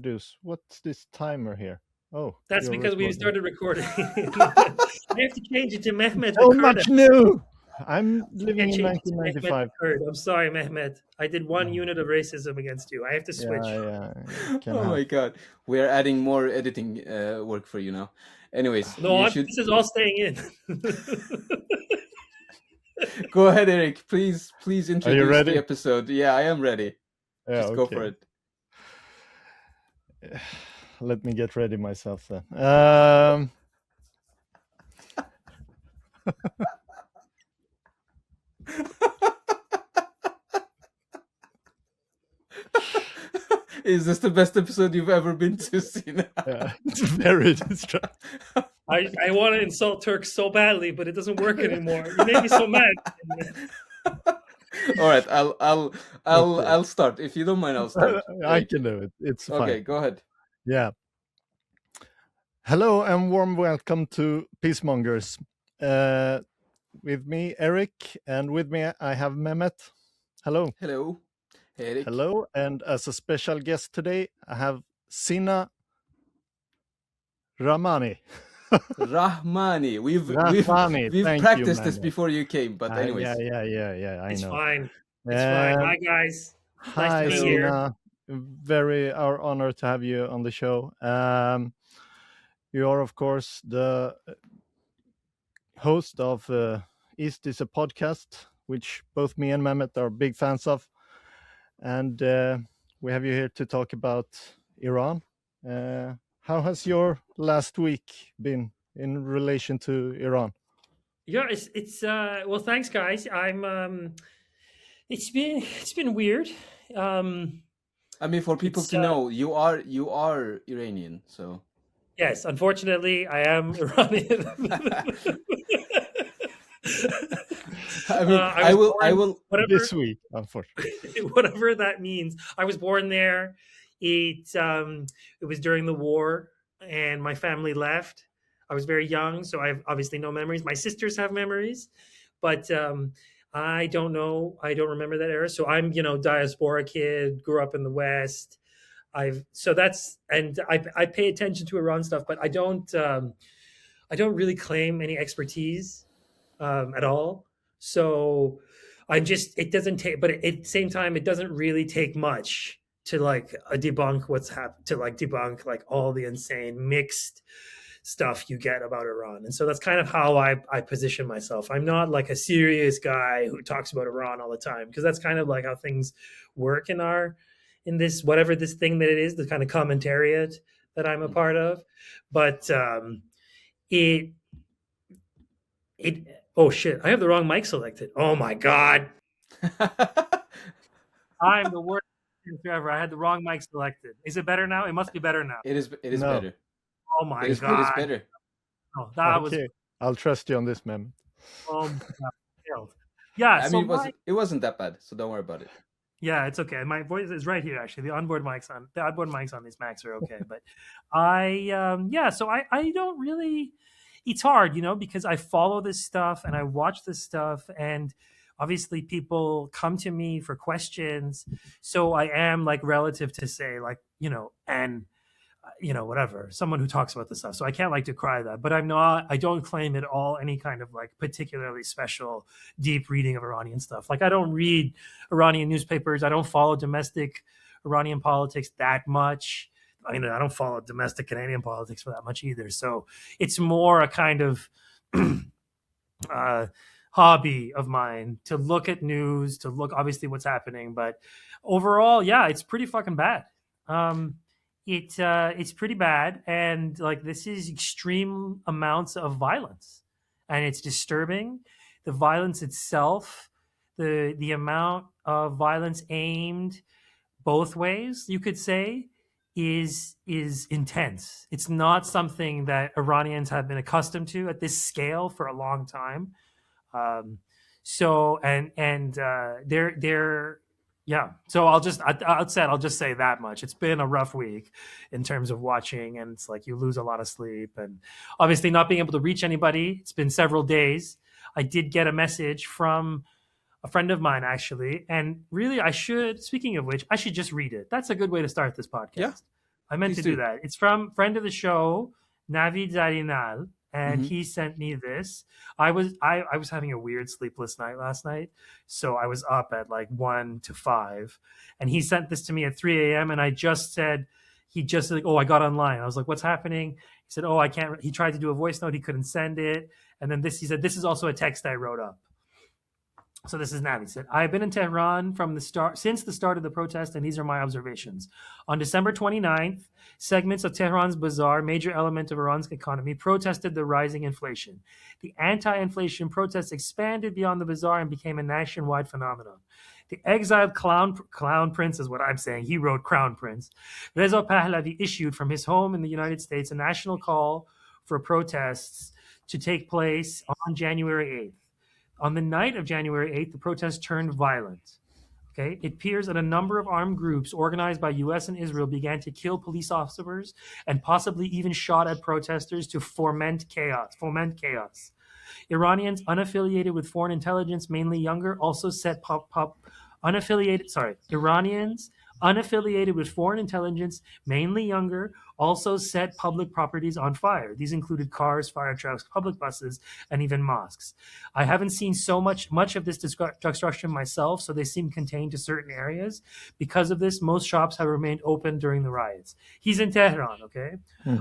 introduce. What's this timer here? Oh, That's because we started recording. I have to change it to Mehmet. So much new. I'm living in 1995. I'm sorry, Mehmet. I did one unit of racism against you. I have to switch. Yeah. My God, we are adding more editing work for you now. Anyways, this is all staying in. Go ahead, Erik. Please introduce the episode. Yeah, I am ready. Yeah, Just go for it. Let me get ready myself then. Is this the best episode you've ever been to, Sina? Yeah, it's very distracting. I want to insult Turks so badly, but it doesn't work anymore. You made me so mad. All right, I'll start. If you don't mind, I'll start. I can do it. It's fine. Okay, go ahead. Yeah. Hello and warm welcome to Peacemongers. With me, Erik, and with me I have Mehmet. Hello. Hello, Erik. Hello, and as a special guest today, I have Sina Rahmani. Rahmani. We've practiced this before you came, but anyways. Yeah. I know. It's fine. Hi guys. Hi, nice to be Sina. Very our honor to have you on the show. You are, of course, the host of East is a podcast, which both me and Mehmet are big fans of. And we have you here to talk about Iran. How has your last week been in relation to Iran? Yeah, it's well, thanks guys. It's been weird. I mean, for people to know, you are Iranian, so. Yes, unfortunately, I am Iranian. I mean, I will whatever, this week, unfortunately. Whatever that means. I was born there. It was during the war, and my family left. I was very young, so I have obviously no memories. My sisters have memories, but I don't know. I don't remember that era. So I'm, diaspora kid, grew up in the West. I pay attention to Iran stuff, but I don't really claim any expertise at all. So it doesn't take, but at the same time, it doesn't really take much to debunk what's happened, to debunk all the insane mixed stuff you get about Iran. And so that's kind of how I position myself. I'm not like a serious guy who talks about Iran all the time, because that's kind of like how things work in this, whatever this thing that it is, the kind of commentariat that I'm a part of. But oh shit, I have the wrong mic selected. Oh my God. I'm the worst ever. I had the wrong mic selected. Is it better now? It must be better now. It is better. Oh my God. It is better. Oh, that was. I'll trust you on this, man. Yeah. I mean, it wasn't that bad, so don't worry about it. Yeah, it's okay. My voice is right here, actually. The onboard mics on these Macs are okay. But so I don't really, it's hard, because I follow this stuff and I watch this stuff, and obviously people come to me for questions. So I am relative to say whatever, someone who talks about this stuff. So I can't decry that, but I don't claim at all any kind of particularly special deep reading of Iranian stuff. I don't read Iranian newspapers. I don't follow domestic Iranian politics that much. I mean, I don't follow domestic Canadian politics for that much either. So it's more a kind of hobby of mine to look at news, to look obviously what's happening. But overall, yeah, it's pretty fucking bad. It's pretty bad, and this is extreme amounts of violence, and it's disturbing. The violence itself, the amount of violence aimed both ways, you could say, is intense. It's not something that Iranians have been accustomed to at this scale for a long time. Yeah. So I'll just say that much. It's been a rough week in terms of watching, and it's you lose a lot of sleep, and obviously not being able to reach anybody. It's been several days. I did get a message from a friend of mine, actually, and really speaking of which, I should just read it. That's a good way to start this podcast. Yeah. I meant Please to do do. that. It's from friend of the show, Navid Zarinal, and Mhm. he sent me this. I was having a weird sleepless night last night, so I was up at like 1 to 5, and he sent this to me at 3 a.m. and I just said, he just like, oh, I got online. I was like, what's happening? He said, oh, I can't. He tried to do a voice note, he couldn't send it, and then this, he said, this is also a text I wrote up. So this is Navi said, I've been in Tehran since the start of the protest, and these are my observations. On December 29th, segments of Tehran's bazaar, major element of Iran's economy, protested the rising inflation. The anti-inflation protests expanded beyond the bazaar and became a nationwide phenomenon. The exiled clown prince is what I'm saying. He wrote Crown Prince. Reza Pahlavi issued from his home in the United States a national call for protests to take place on January 8th. On the night of January 8th, the protests turned violent. Okay, it appears that a number of armed groups organized by U.S. and Israel began to kill police officers and possibly even shot at protesters to foment chaos. Iranians unaffiliated with foreign intelligence, mainly younger, also set Iranians unaffiliated with foreign intelligence, mainly younger, also set public properties on fire. These included cars, fire trucks, public buses, and even mosques. I haven't seen so much of this destruction myself, so they seem contained to certain areas. Because of this, most shops have remained open during the riots. He's in Tehran, okay?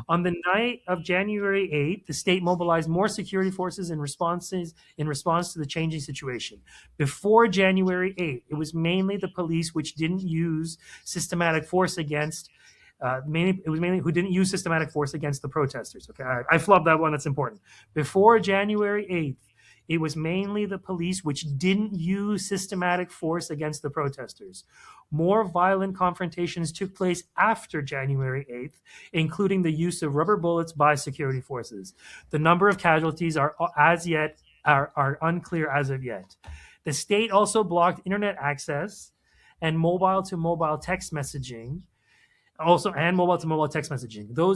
On the night of January 8th, the state mobilized more security forces in response to the changing situation. Before January 8th, it was mainly the police which didn't use systematic force against who didn't use systematic force against the protesters. Okay, I flubbed that one. That's important. Before January 8th, it was mainly the police which didn't use systematic force against the protesters. More violent confrontations took place after January 8th, including the use of rubber bullets by security forces. The number of casualties are unclear as of yet. The state also blocked internet access and mobile-to-mobile text messaging. Those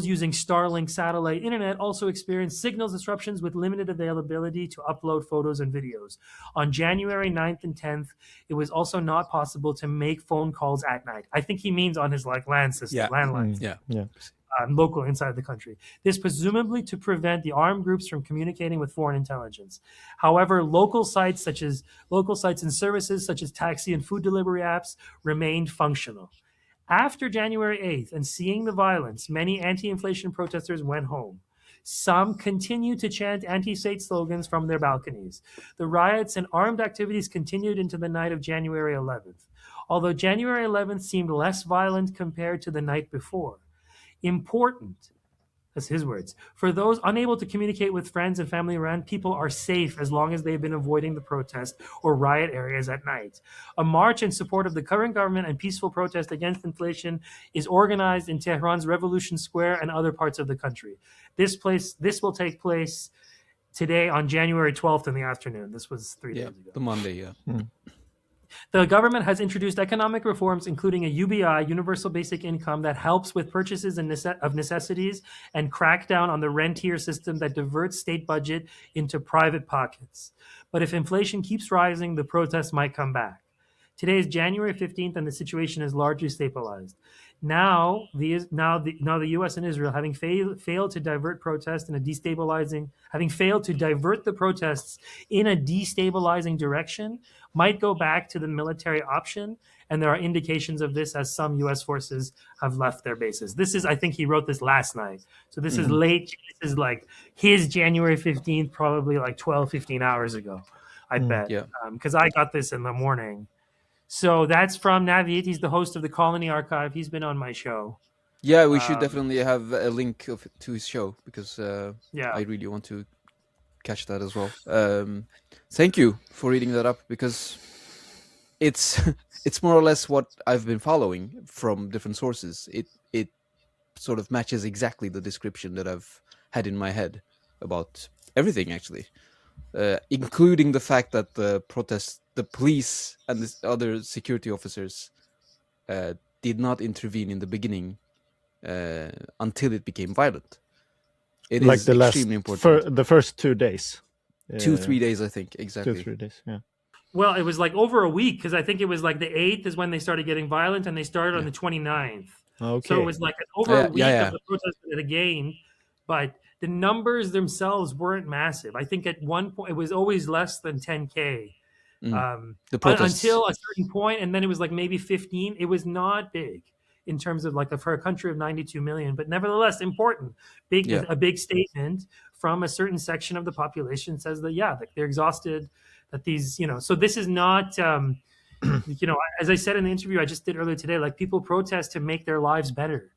using Starlink satellite internet also experienced signal disruptions with limited availability to upload photos and videos. On January 9th and 10th, it was also not possible to make phone calls at night. I think he means on his LAN system, landline. Local inside the country. This presumably to prevent the armed groups from communicating with foreign intelligence. However, local sites and services such as taxi and food delivery apps remained functional. After January 8th and seeing the violence, many anti-inflation protesters went home. Some continued to chant anti-state slogans from their balconies. The riots and armed activities continued into the night of January 11th. Although January 11th seemed less violent compared to the night before. Important, that's his words, for those unable to communicate with friends and family around, people are safe as long as they've been avoiding the protest or riot areas at night. A march in support of the current government and peaceful protest against inflation is organized in Tehran's Revolution Square and other parts of the country. This will take place today on January 12th in the afternoon. This was 3 days ago. The Monday, The government has introduced economic reforms, including a UBI, Universal Basic Income, that helps with purchases of necessities and crack down on the rentier system that diverts state budget into private pockets. But if inflation keeps rising, the protests might come back. Today is January 15th, and the situation is largely stabilized. Now the U.S. and Israel, having failed to divert protests in a destabilizing direction, might go back to the military option, and there are indications of this as some U.S. forces have left their bases. I think he wrote this last night, so this is late. This is like his January 15th, probably like 12, 15 hours ago, I bet, because I got this in the morning. So that's from Navid. He's the host of the Colony Archive. He's been on my show. Yeah, we should definitely have a link to his show because I really want to catch that as well. Thank you for reading that up because it's more or less what I've been following from different sources. It sort of matches exactly the description that I've had in my head about everything, actually, including the fact that the police and the other security officers did not intervene in the beginning until it became violent. It like is the extremely important. The first 2 days. 2-3 days, I think, exactly. 2-3 days, yeah. Well, it was like over a week because I think it was like the 8th is when they started getting violent, and they started on the 29th. Okay. So it was like over a week of the protest again, but the numbers themselves weren't massive. I think at one point it was always less than 10K. Until a certain point, and then it was like maybe 15. It was not big in terms of like for a country of 92 million, but nevertheless important. A big statement from a certain section of the population says that that they're exhausted, that these, so this is not as I said in the interview I just did earlier today, like people protest to make their lives better,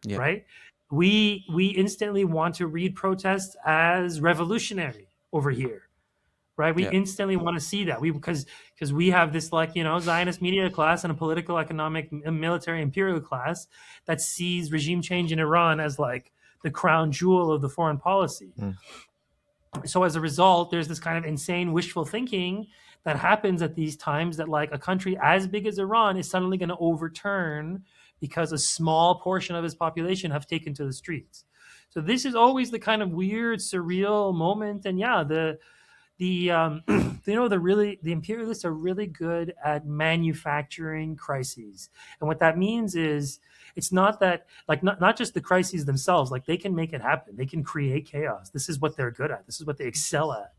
right? We instantly want to read protests as revolutionary over here, right? We instantly want to see that because we have this Zionist media class and a political, economic, military, imperial class that sees regime change in Iran as like the crown jewel of the foreign policy. So as a result, there's this kind of insane wishful thinking that happens at these times, that like a country as big as Iran is suddenly going to overturn because a small portion of its population have taken to the streets. So this is always the kind of weird, surreal moment. And the imperialists are really good at manufacturing crises. And what that means is it's not that not just the crises themselves, like they can make it happen. They can create chaos. This is what they're good at. This is what they excel at.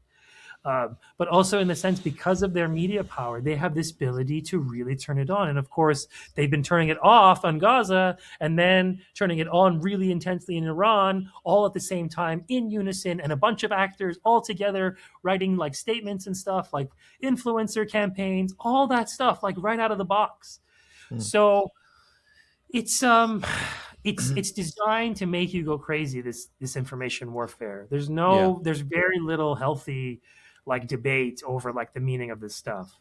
But also in the sense, because of their media power, they have this ability to really turn it on. And of course, they've been turning it off on Gaza and then turning it on really intensely in Iran, all at the same time in unison, and a bunch of actors all together writing like statements and stuff, like influencer campaigns, all that stuff, like right out of the box. So it's designed to make you go crazy, this information warfare. There's very little healthy like debate over like the meaning of this stuff.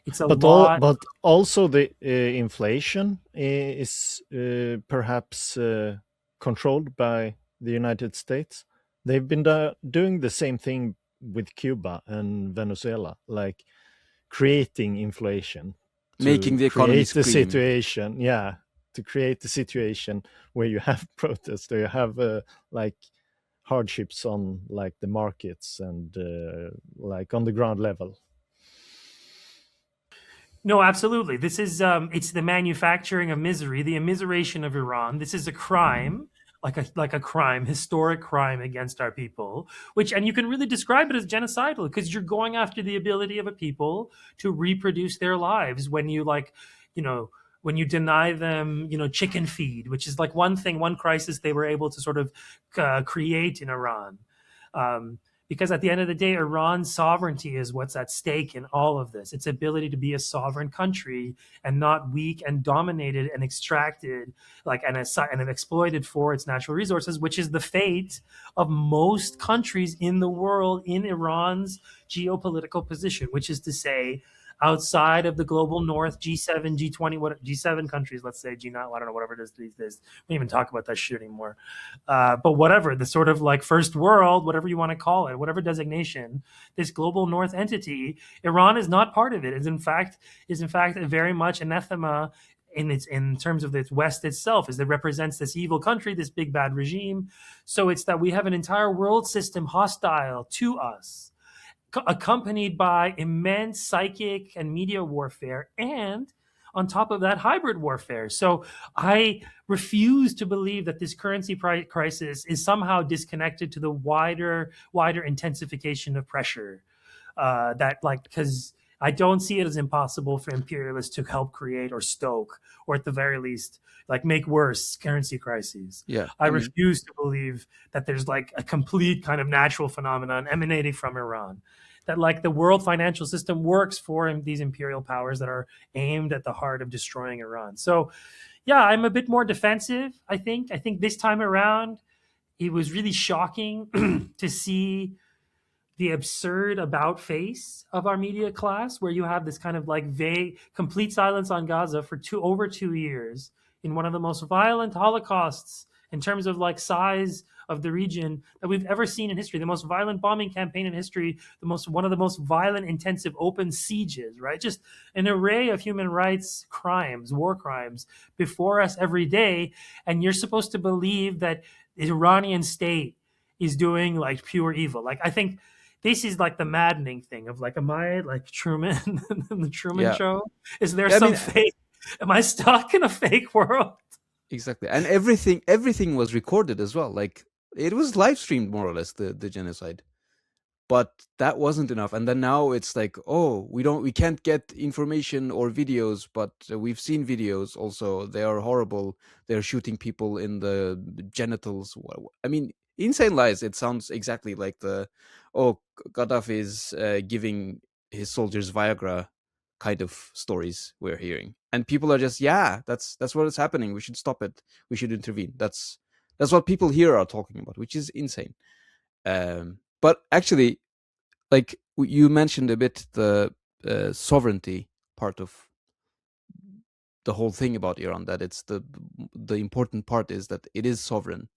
It's a lot. But also the inflation is perhaps controlled by the United States. They've been doing the same thing with Cuba and Venezuela, like creating inflation, making the economy create the situation. To create the situation where you have protests, or you have like hardships on like the markets and like on the ground level. No, absolutely. This is it's the manufacturing of misery, the immiseration of Iran. This is a crime, like a crime, historic crime against our people, and you can really describe it as genocidal, because you're going after the ability of a people to reproduce their lives when you when you deny them, chicken feed, which is like one crisis they were able to sort of create in Iran. Because at the end of the day, Iran's sovereignty is what's at stake in all of this. Its ability to be a sovereign country and not weak and dominated and extracted, and exploited for its natural resources, which is the fate of most countries in the world in Iran's geopolitical position, which is to say, outside of the global north, G7, G20, G7 countries, let's say, G9, I don't know, whatever it is these days. We don't even talk about that shit anymore. But whatever, the sort of like first world, whatever you want to call it, whatever designation, this global north entity, Iran is not part of it. Is in fact very much anathema in terms of its West itself, as it represents this evil country, this big bad regime. So it's that we have an entire world system hostile to us, accompanied by immense psychic and media warfare, and on top of that, hybrid warfare. So I refuse to believe that this currency crisis is somehow disconnected to the wider intensification of pressure. Because I don't see it as impossible for imperialists to help create or stoke, or at the very least, like make worse currency crises. I refuse to believe that there's like a complete kind of natural phenomenon emanating from Iran, that like the world financial system works for these imperial powers that are aimed at the heart of destroying Iran. So I'm a bit more defensive. I think this time around, it was really shocking to see the absurd about face of our media class, where you have this kind of like vague, complete silence on Gaza for over 2 years, in one of the most violent holocausts in terms of like size of the region that we've ever seen in history, the most violent bombing campaign in history, one of the most violent, intensive open sieges, right? Just an array of human rights crimes, war crimes before us every day. And you're supposed to believe that the Iranian state is doing like pure evil. Like, I think this is like the maddening thing of like, am I like Truman in the Truman Show? Is there fake? Am I stuck in a fake world? Exactly. And everything was recorded as well. Like, it was live streamed more or less, the genocide. But that wasn't enough. And then now it's like, oh, we can't get information or videos, but we've seen videos also. They are horrible. They're shooting people in the genitals. I mean, insane lies. It sounds exactly like Gaddafi is giving his soldiers Viagra kind of stories we're hearing. And people are just, yeah, that's what is happening. We should stop it. We should intervene. That's what people here are talking about, which is insane. But actually, like you mentioned a bit, the sovereignty part of the whole thing about Iran, that it's the important part is that it is sovereign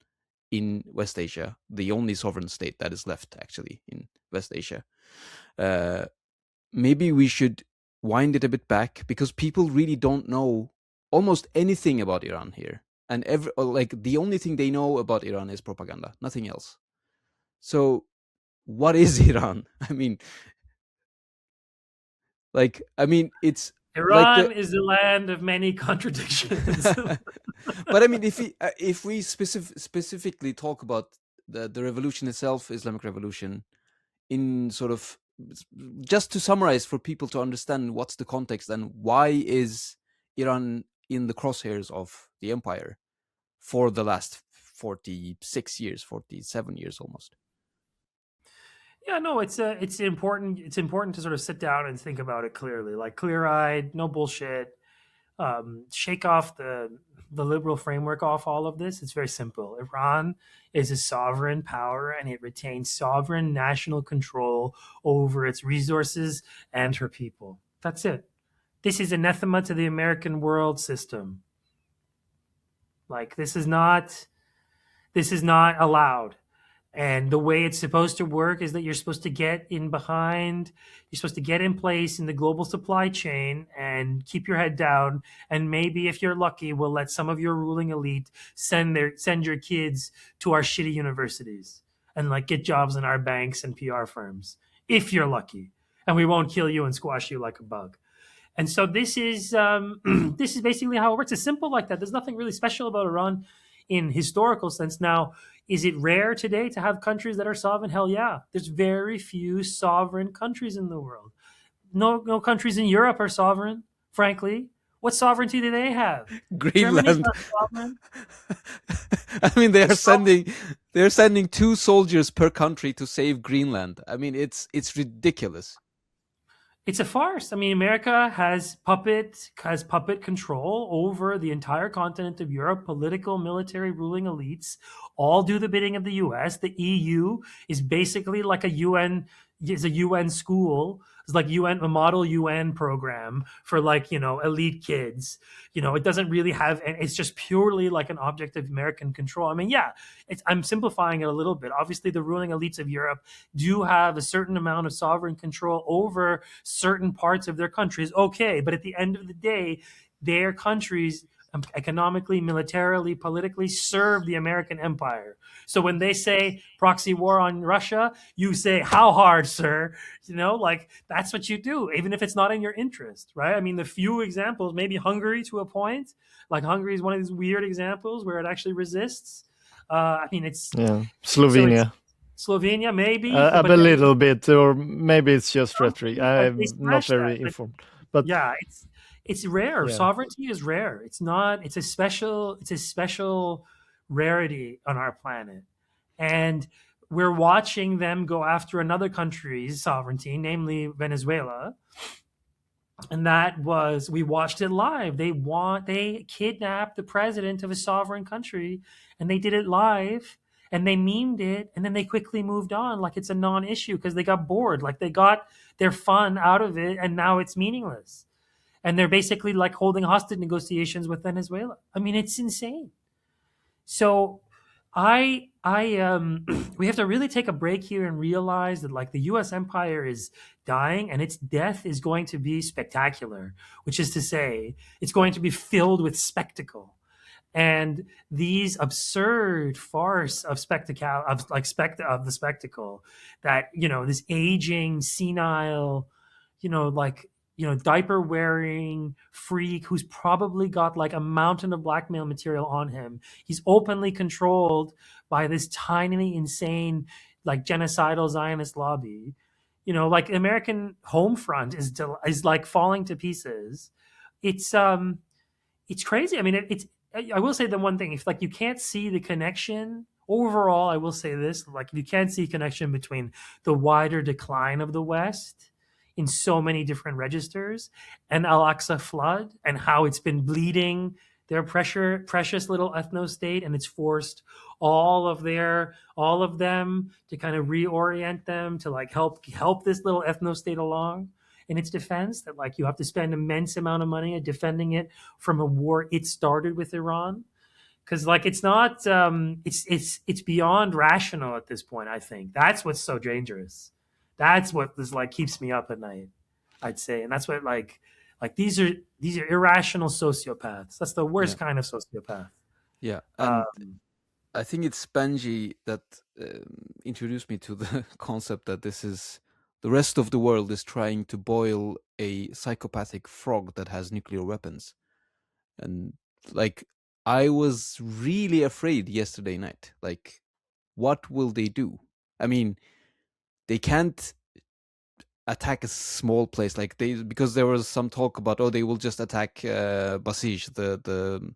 in West Asia, the only sovereign state that is left actually in West Asia. Maybe we should wind it a bit back, because people really don't know almost anything about Iran here, and like the only thing they know about Iran is propaganda, nothing else. So what is Iran? I mean, it's Iran is the land of many contradictions. But I mean, if we specifically talk about the revolution itself, Islamic Revolution, in sort of, just to summarize for people to understand what's the context and why is Iran in the crosshairs of the empire for the last 46 years, 47 years almost. Yeah, no, it's important. It's important to sort of sit down and think about it clearly, like clear-eyed, no bullshit. Shake off the liberal framework off all of this. It's very simple. Iran is a sovereign power, and it retains sovereign national control over its resources and her people. That's it. This is anathema to the American world system. Like, this is not allowed. And the way it's supposed to work is that you're supposed to get in behind, you're supposed to get in place in the global supply chain and keep your head down. And maybe if you're lucky, we'll let some of your ruling elite send your kids to our shitty universities and like get jobs in our banks and PR firms, if you're lucky. And we won't kill you and squash you like a bug. And so this is basically how it works. It's simple like that. There's nothing really special about Iran in historical sense. Now, is it rare today to have countries that are sovereign? Hell yeah. There's very few sovereign countries in the world. No countries in Europe are sovereign, frankly. What sovereignty do they have? Greenland. I mean, they're sending 2 soldiers per country to save Greenland. I mean, it's ridiculous. It's a farce. I mean, America has puppet control over the entire continent of Europe. Political, military, ruling elites all do the bidding of the U.S. The EU is basically like a UN school. It's like a model UN program for like, elite kids. It doesn't really have, and it's just purely like an object of American control. I mean, yeah, I'm simplifying it a little bit. Obviously, the ruling elites of Europe do have a certain amount of sovereign control over certain parts of their countries. Okay, but at the end of the day, their countries economically, militarily, politically serve the American empire. So when they say proxy war on Russia, you say, how hard, sir? Like that's what you do, even if it's not in your interest, right? I mean, the few examples, maybe Hungary to a point, like Hungary is one of these weird examples where it actually resists. I mean, it's Slovenia. Slovenia, maybe a little bit, or maybe it's just rhetoric. I'm not very informed, but yeah, it's rare. Yeah. Sovereignty is rare. It's not. It's a special rarity on our planet, and we're watching them go after another country's sovereignty, namely Venezuela. And we watched it live. They kidnapped the president of a sovereign country, and they did it live. And they memed it, and then they quickly moved on like it's a non-issue because they got bored. Like they got their fun out of it, and now it's meaningless. And they're basically like holding hostage negotiations with Venezuela. I mean, it's insane. So we have to really take a break here and realize that like the U.S. empire is dying, and its death is going to be spectacular, which is to say it's going to be filled with spectacle. And these absurd farce of the spectacle that, this aging, senile, like diaper wearing freak who's probably got like a mountain of blackmail material on him. He's openly controlled by this tiny, insane, like genocidal Zionist lobby. Like American home front is like falling to pieces. It's crazy. I mean, I will say the one thing: if like you can't see the connection overall, I will say this: like you can't see connection between the wider decline of the West in so many different registers and Al-Aqsa flood and how it's been bleeding their precious little ethno state, and it's forced all of them to kind of reorient them to like help this little ethno state along in its defense, that like you have to spend immense amount of money defending it from a war it started with Iran. Because like it's not it's beyond rational at this point. I think that's what's so dangerous. That's what this like keeps me up at night, I'd say. And that's what like these are irrational sociopaths. That's the worst kind of sociopath. Yeah. And I think it's Benji that introduced me to the concept that this is the rest of the world is trying to boil a psychopathic frog that has nuclear weapons. And like I was really afraid yesterday night. Like, what will they do? I mean, they can't attack a small place like because there was some talk about they will just attack Basij, the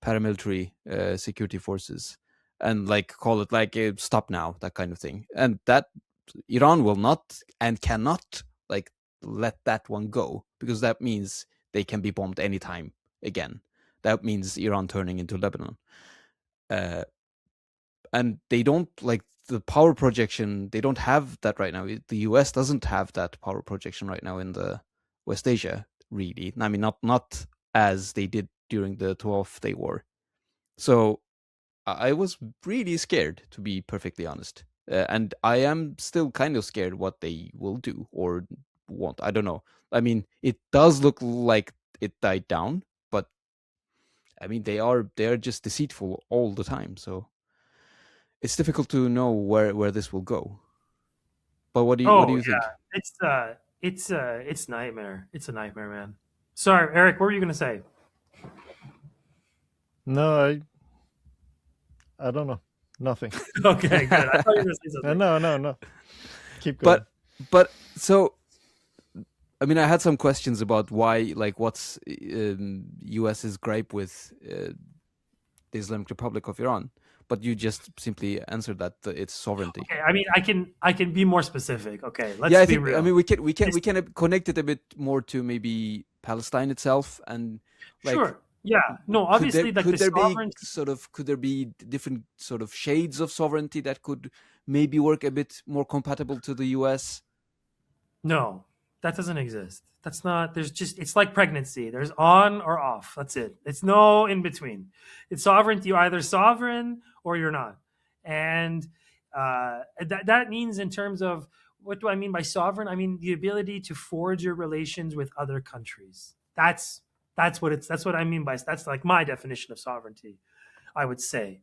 paramilitary security forces, and like call it like stop now, that kind of thing. And that Iran will not and cannot like let that one go, because that means they can be bombed anytime again. That means Iran turning into Lebanon. And they don't like the power projection. They don't have that right now. The US doesn't have that power projection right now in the West Asia, really. I mean, not as they did during the 12th Day War. So I was really scared, to be perfectly honest. And I am still kind of scared what they will do or want. I don't know. I mean, it does look like it died down, but I mean, they are just deceitful all the time. So it's difficult to know where this will go. But what do you think? It's nightmare. It's a nightmare, man. Sorry, Erik, what were you going to say? No, I don't know. Nothing. Okay, good. I thought you were going to say something. No. Keep going. But so, I mean, I had some questions about why, like, what's US's gripe with the Islamic Republic of Iran. But you just simply answered that it's sovereignty. Okay, I mean, I can be more specific. Okay, let's be real. I mean, we can connect it a bit more to maybe Palestine itself, and like, sure. Yeah, no, obviously, could there be different sort of shades of sovereignty that could maybe work a bit more compatible to the US? No, that doesn't exist. That's not. It's like pregnancy. There's on or off. That's it. It's no in between. It's sovereignty. You're either sovereign or you're not. And that means, in terms of, what do I mean by sovereign? I mean the ability to forge your relations with other countries. That's what I mean by, that's like my definition of sovereignty, I would say.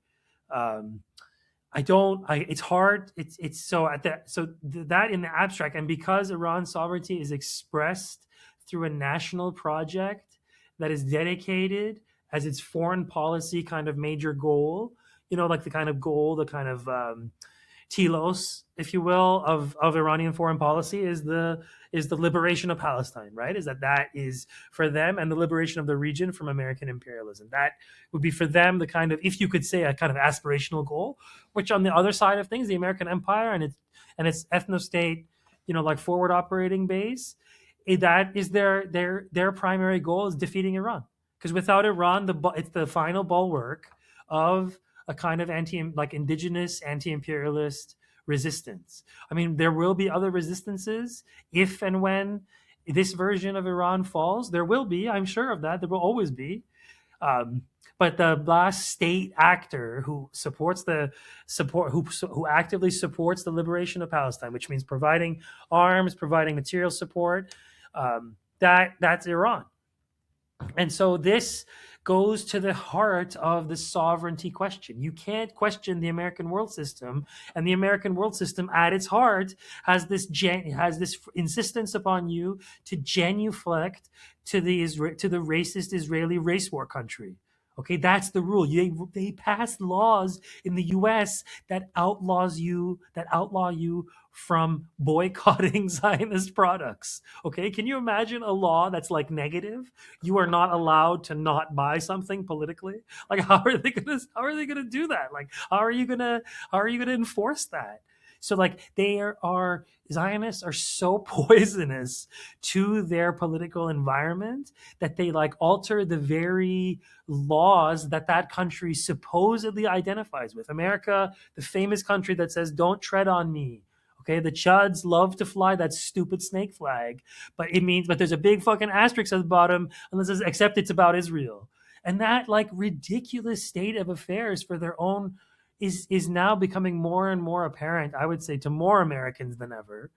It's hard. That in the abstract, and because Iran's sovereignty is expressed through a national project that is dedicated as its foreign policy kind of major goal, like the kind of goal, the kind of telos, if you will, of Iranian foreign policy is the liberation of Palestine, right? That is for them, and the liberation of the region from American imperialism. That would be for them the kind of, if you could say, a kind of aspirational goal, which on the other side of things, the American empire and its ethno-state, like forward operating base, that is their primary goal, is defeating Iran. Because without Iran, it's the final bulwark of a kind of indigenous anti-imperialist resistance. I mean, there will be other resistances if and when this version of Iran falls. There will be, I'm sure of that. There will always be. But the last state actor who actively supports the liberation of Palestine, which means providing arms, providing material support, that's Iran. And so this goes to the heart of the sovereignty question. You can't question the American world system, and the American world system at its heart has this insistence upon you to genuflect to the racist Israeli race war country. Okay, that's the rule. They passed laws in the U.S. that outlaw you from boycotting Zionist products. Okay, can you imagine a law that's like negative? You are not allowed to not buy something politically. Like, how are they gonna do that? Like, how are you gonna enforce that? So like Zionists are so poisonous to their political environment that they like alter the very laws that country supposedly identifies with. America, the famous country that says, "Don't tread on me." Okay, the Chuds love to fly that stupid snake flag, but there's a big fucking asterisk at the bottom, unless it's except it's about Israel. And that like ridiculous state of affairs for their own is now becoming more and more apparent, I would say, to more Americans than ever.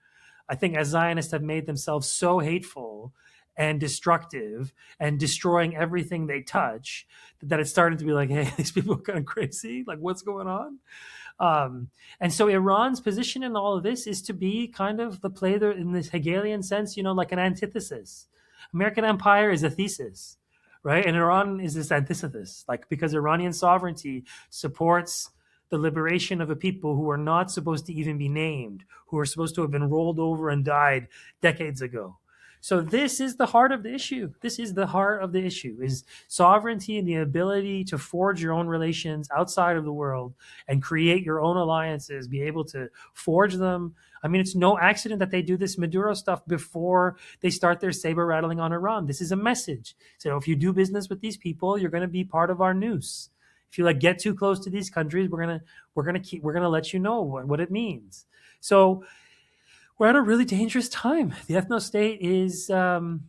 I think as Zionists have made themselves so hateful and destructive and destroying everything they touch that it's starting to be like, hey, these people are kind of crazy. Like, what's going on? And so Iran's position in all of this is to be kind of the play there in this Hegelian sense, like an antithesis. American empire is a thesis, right? And Iran is this antithesis, like, because Iranian sovereignty supports the liberation of a people who are not supposed to even be named, who are supposed to have been rolled over and died decades ago. So this is the heart of the issue. This is the heart of the issue, is sovereignty and the ability to forge your own relations outside of the world and create your own alliances, be able to forge them. I mean, it's no accident that they do this Maduro stuff before they start their saber rattling on Iran. This is a message. So if you do business with these people, you're going to be part of our noose. If you like get too close to these countries, we're gonna let you know what it means. So we're at a really dangerous time. The ethno-state is the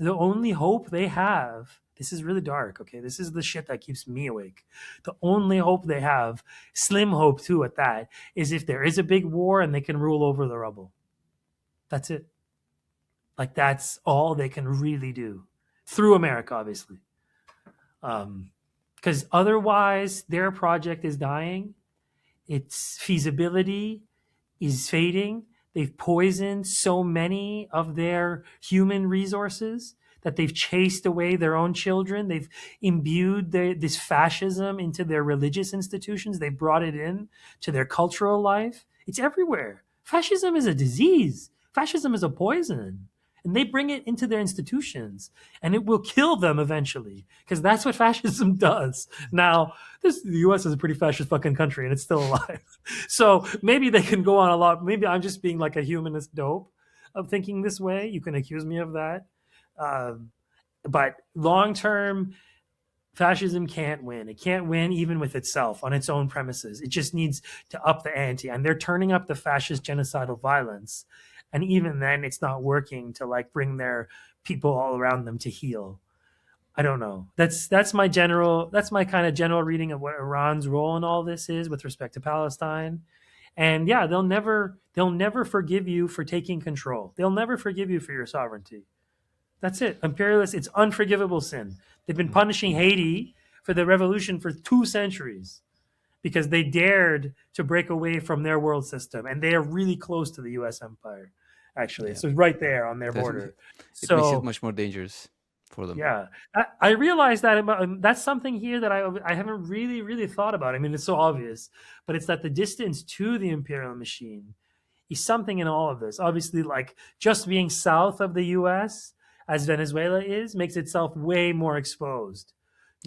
only hope they have. This is really dark. Okay, this is the shit that keeps me awake. The only hope they have, slim hope too at that, is if there is a big war and they can rule over the rubble. That's it. Like, that's all they can really do through America, obviously. Because otherwise their project is dying. Its feasibility is fading. They've poisoned so many of their human resources that they've chased away their own children. They've imbued this fascism into their religious institutions. They brought it in to their cultural life. It's everywhere. Fascism is a disease. Fascism is a poison. And they bring it into their institutions, and it will kill them eventually, because that's what fascism does. Now, the U.S. is a pretty fascist fucking country, and it's still alive. So maybe they can go on a lot. Maybe I'm just being like a humanist dope of thinking this way. You can accuse me of that. But long-term, fascism can't win. It can't win even with itself on its own premises. It just needs to up the ante, and they're turning up the fascist genocidal violence. And even then, it's not working to like bring their people all around them to heal. I don't know. That's my kind of general reading of what Iran's role in all this is with respect to Palestine. And yeah, they'll never forgive you for taking control. They'll never forgive you for your sovereignty. That's it. Imperialists, it's unforgivable sin. They've been punishing Haiti for the revolution for 2 centuries. Because they dared to break away from their world system, and they are really close to the U.S. empire, actually. Yeah. So right there on their border. It makes it much more dangerous for them. Yeah, I realized that that's something here that I haven't really thought about. I mean, it's so obvious, but it's that the distance to the imperial machine is something in all of this. Obviously, like just being south of the U.S., as Venezuela is, makes itself way more exposed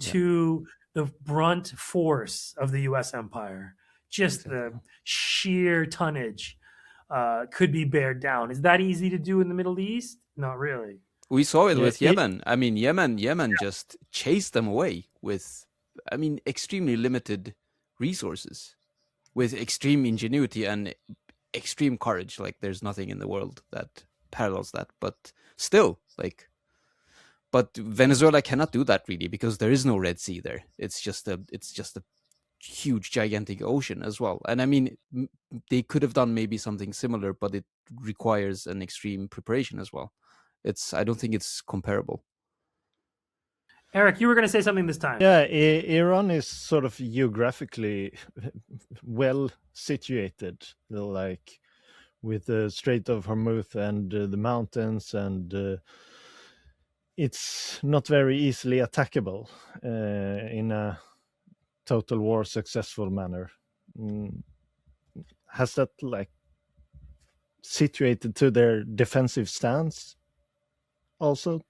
to the brunt force of the U.S. empire. Just the sheer tonnage could be bared down. Is that easy to do in the Middle East? Not really. We saw it with Yemen. I mean, Yemen just chased them away with, extremely limited resources, with extreme ingenuity and extreme courage. Like, there's nothing in the world that parallels that. But still, but Venezuela cannot do that really, because there is no Red Sea there. It's just a huge, gigantic ocean as well. And I mean, they could have done maybe something similar, but it requires an extreme preparation as well. I don't think it's comparable. Erik, you were going to say something this time. Yeah, Iran is sort of geographically well situated, like with the Strait of Hormuz and the mountains, and it's not very easily attackable in a total war successful manner. Has that like situated to their defensive stance also?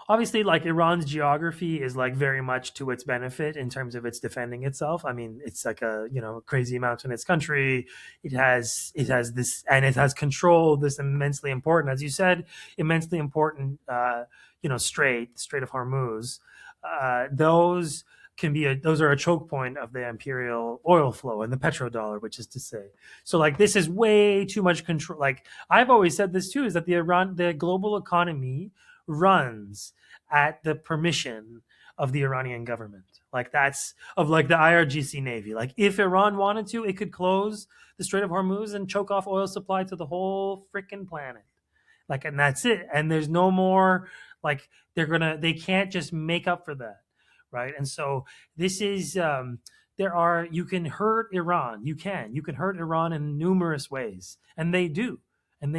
Obviously, like Iran's geography is like very much to its benefit in terms of its defending itself. I mean, it's like a crazy mountainous country. It has this, and it has control this immensely important, as you said, immensely important Strait of Hormuz. Those are a choke point of the imperial oil flow and the petrodollar, which is to say. So like this is way too much control. Like I've always said this too, is that the global economy runs at the permission of the Iranian government. Like that's of like the IRGC Navy. Like if Iran wanted to, it could close the Strait of Hormuz and choke off oil supply to the whole freaking planet. Like, and that's it. And there's no more, like they can't just make up for that. Right. And so this is, you can hurt Iran. You can hurt Iran in numerous ways. And they do. And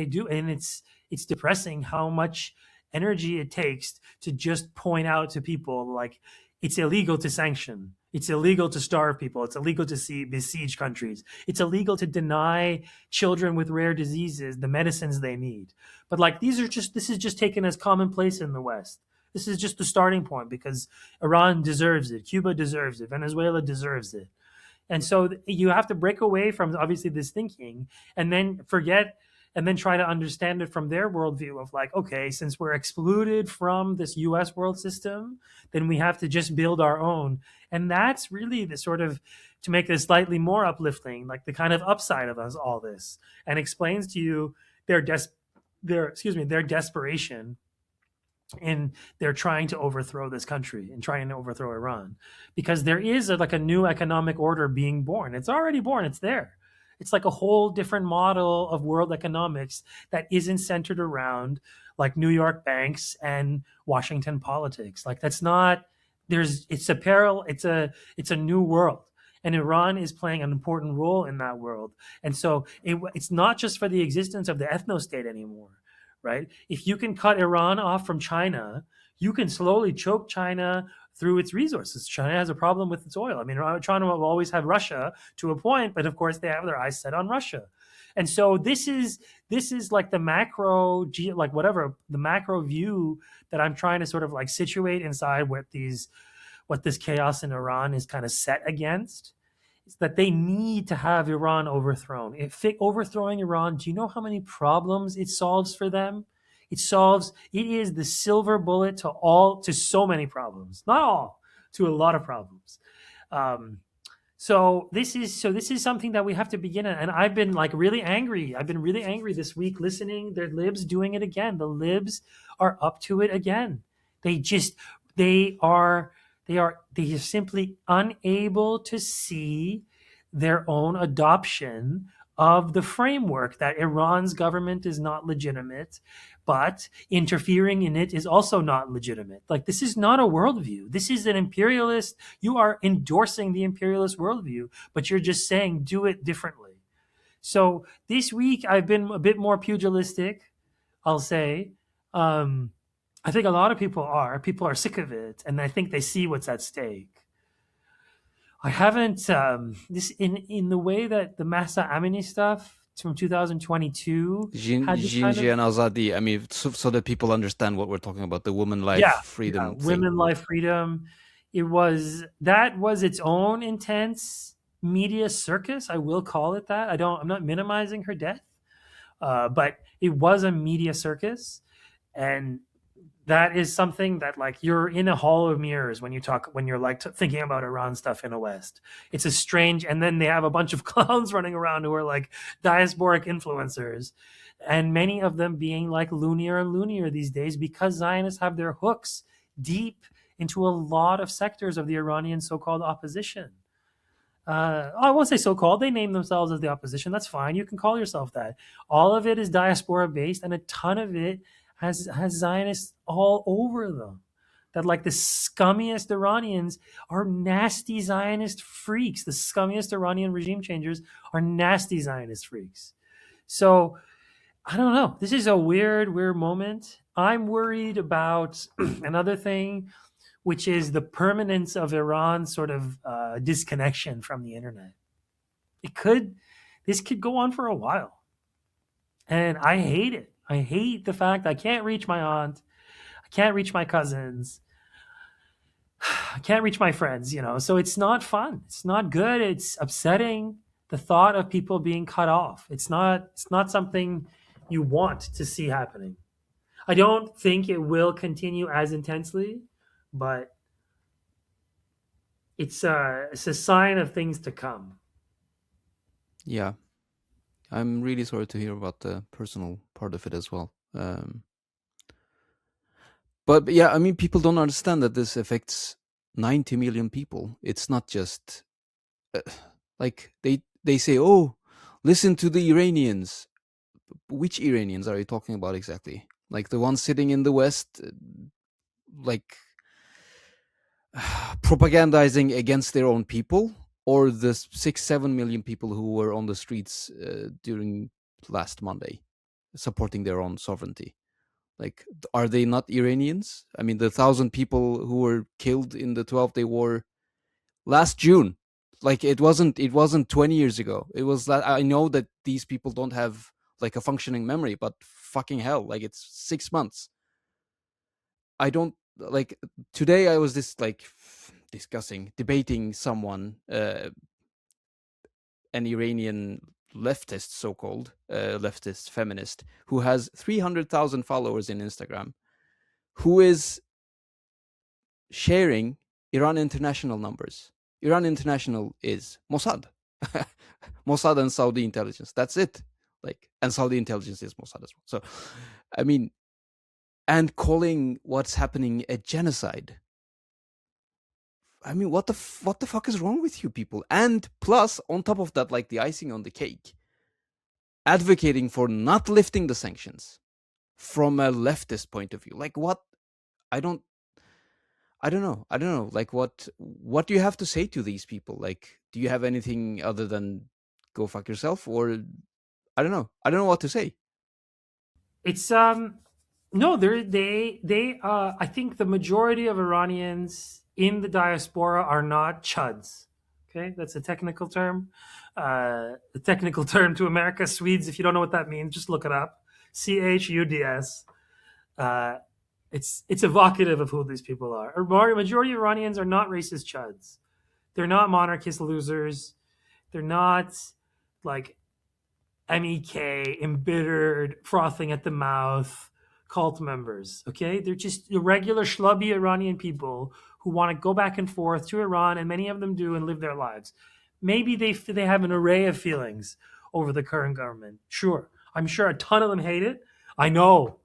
it's depressing how much energy it takes to just point out to people like it's illegal to sanction, it's illegal to starve people, it's illegal to besiege countries, it's illegal to deny children with rare diseases the medicines they need. But like this is just taken as commonplace in the West. This is just the starting point because Iran deserves it, Cuba deserves it, Venezuela deserves it. And so you have to break away from obviously this thinking and then try to understand it from their worldview of like, okay, since we're excluded from this US world system, then we have to just build our own. And that's really the sort of, to make this slightly more uplifting, like the kind of upside of us all this, and explains to you their desperation in they're trying to overthrow this country and trying to overthrow Iran, because there is a new economic order being born. It's already born. It's there. It's like a whole different model of world economics that isn't centered around like New York banks and Washington politics. Like that's not, it's a new world. And Iran is playing an important role in that world. And so it's not just for the existence of the ethno-state anymore, right? If you can cut Iran off from China, you can slowly choke China through its resources. China has a problem with its oil. I mean, China will always have Russia to a point, but of course they have their eyes set on Russia. And so this is like the macro, the macro view that I'm trying to sort of like situate inside what this chaos in Iran is kind of set against. Is that they need to have Iran overthrown. Overthrowing Iran, do you know how many problems it solves for them? It is the silver bullet to so many problems. Not all, to a lot of problems. So this is something that we have to begin at. And I've been like really angry. I've been really angry this week listening. The libs doing it again. The libs are up to it again. They are simply unable to see their own adoption of the framework that Iran's government is not legitimate, but interfering in it is also not legitimate. Like this is not a worldview. This is an imperialist. You are endorsing the imperialist worldview, but you're just saying do it differently. So this week I've been a bit more pugilistic, I'll say. I think a lot of people are sick of it, and I think they see what's at stake. I haven't this in the way that the Mahsa Amini stuff from 2022 Jinji and Azadi. I mean, so that people understand what we're talking about, the woman life freedom. Yeah, women life freedom. That was its own intense media circus. I will call it that. I'm not minimizing her death, but it was a media circus, and that is something that like you're in a hall of mirrors when you're like thinking about Iran stuff in the West. It's a strange, and then they have a bunch of clowns running around who are like diasporic influencers, and many of them being like loonier and loonier these days because Zionists have their hooks deep into a lot of sectors of the Iranian so-called opposition. I won't say so-called. They name themselves as the opposition. That's fine. You can call yourself that. All of it is diaspora based, and a ton of it has Zionists all over them. that like the scummiest Iranians are nasty Zionist freaks. The scummiest Iranian regime changers are nasty Zionist freaks. So I don't know. This is a weird moment. I'm worried about another thing, which is the permanence of Iran's sort of disconnection from the internet. This could go on for a while. And I hate it. I hate the fact I can't reach my aunt. I can't reach my cousins. I can't reach my friends, so it's not fun. It's not good. It's upsetting, the thought of people being cut off. It's not something you want to see happening. I don't think it will continue as intensely, but it's a sign of things to come. Yeah. I'm really sorry to hear about the personal part of it as well. But yeah, I mean, people don't understand that this affects 90 million people. It's not just like they say, oh, listen to the Iranians. Which Iranians are you talking about exactly? Like the ones sitting in the West, like propagandizing against their own people, or the 6-7 million people who were on the streets during last Monday supporting their own sovereignty? Like, are they not Iranians? I mean, the 1,000 people who were killed in the 12-day war last June, like it wasn't 20 years ago. It was that I know that these people don't have like a functioning memory, but fucking hell, like it's 6 months. I don't like today I was debating someone, an Iranian leftist, so-called leftist feminist, who has 300,000 followers in Instagram, who is sharing Iran International numbers. Iran International is Mossad. Mossad and Saudi intelligence. That's it. Like, and Saudi intelligence is Mossad as well. So, I mean, and calling what's happening a genocide. I mean, what the fuck is wrong with you people? And plus, on top of that, like the icing on the cake, advocating for not lifting the sanctions from a leftist point of view. Like, what? I don't know. Like, what do you have to say to these people? Like, do you have anything other than go fuck yourself? Or I don't know what to say. It's no, they I think the majority of Iranians in the diaspora are not chuds. Okay, that's a technical term. The technical term to America, Swedes. If you don't know what that means, just look it up. CHUDS. It's evocative of who these people are. A majority of Iranians are not racist chuds. They're not monarchist losers. They're not like MEK, embittered, frothing at the mouth, cult members. Okay, they're just regular schlubby Iranian people who want to go back and forth to Iran, and many of them do, and live their lives. Maybe they have an array of feelings over the current government. Sure, I'm sure a ton of them hate it. I know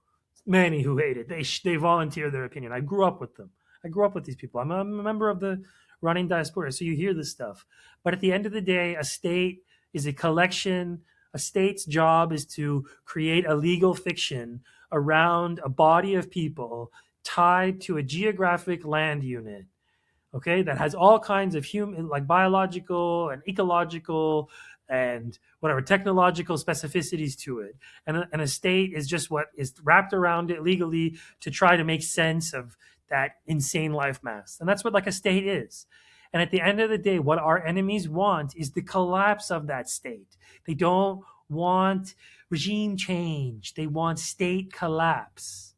many who hate it. They volunteer their opinion. I grew up with them. I grew up with these people. I'm a member of the running diaspora, so you hear this stuff. But at the end of the day, a state is a collection. A state's job is to create a legal fiction around a body of people tied to a geographic land unit, okay, that has all kinds of human, like biological and ecological and whatever technological specificities to it. And a state is just what is wrapped around it legally to try to make sense of that insane life mass. And that's what like a state is. And at the end of the day, what our enemies want is the collapse of that state. They don't want regime change. They want state collapse.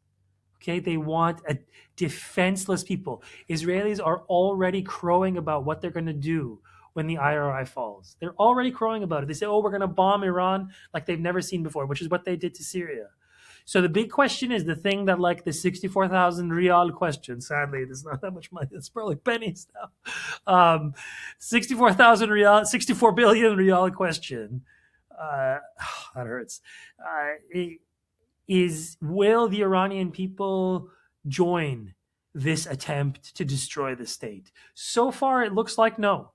Okay, they want a defenseless people. Israelis are already crowing about what they're going to do when the IRI falls. They're already crowing about it. They say, oh, we're going to bomb Iran like they've never seen before, which is what they did to Syria. So the big question is the thing that like the 64,000 rial question. Sadly, there's not that much money. It's probably pennies now. 64,000 rial, 64 billion rial question. That hurts. Is will the Iranian people join this attempt to destroy the state? So far, it looks like no.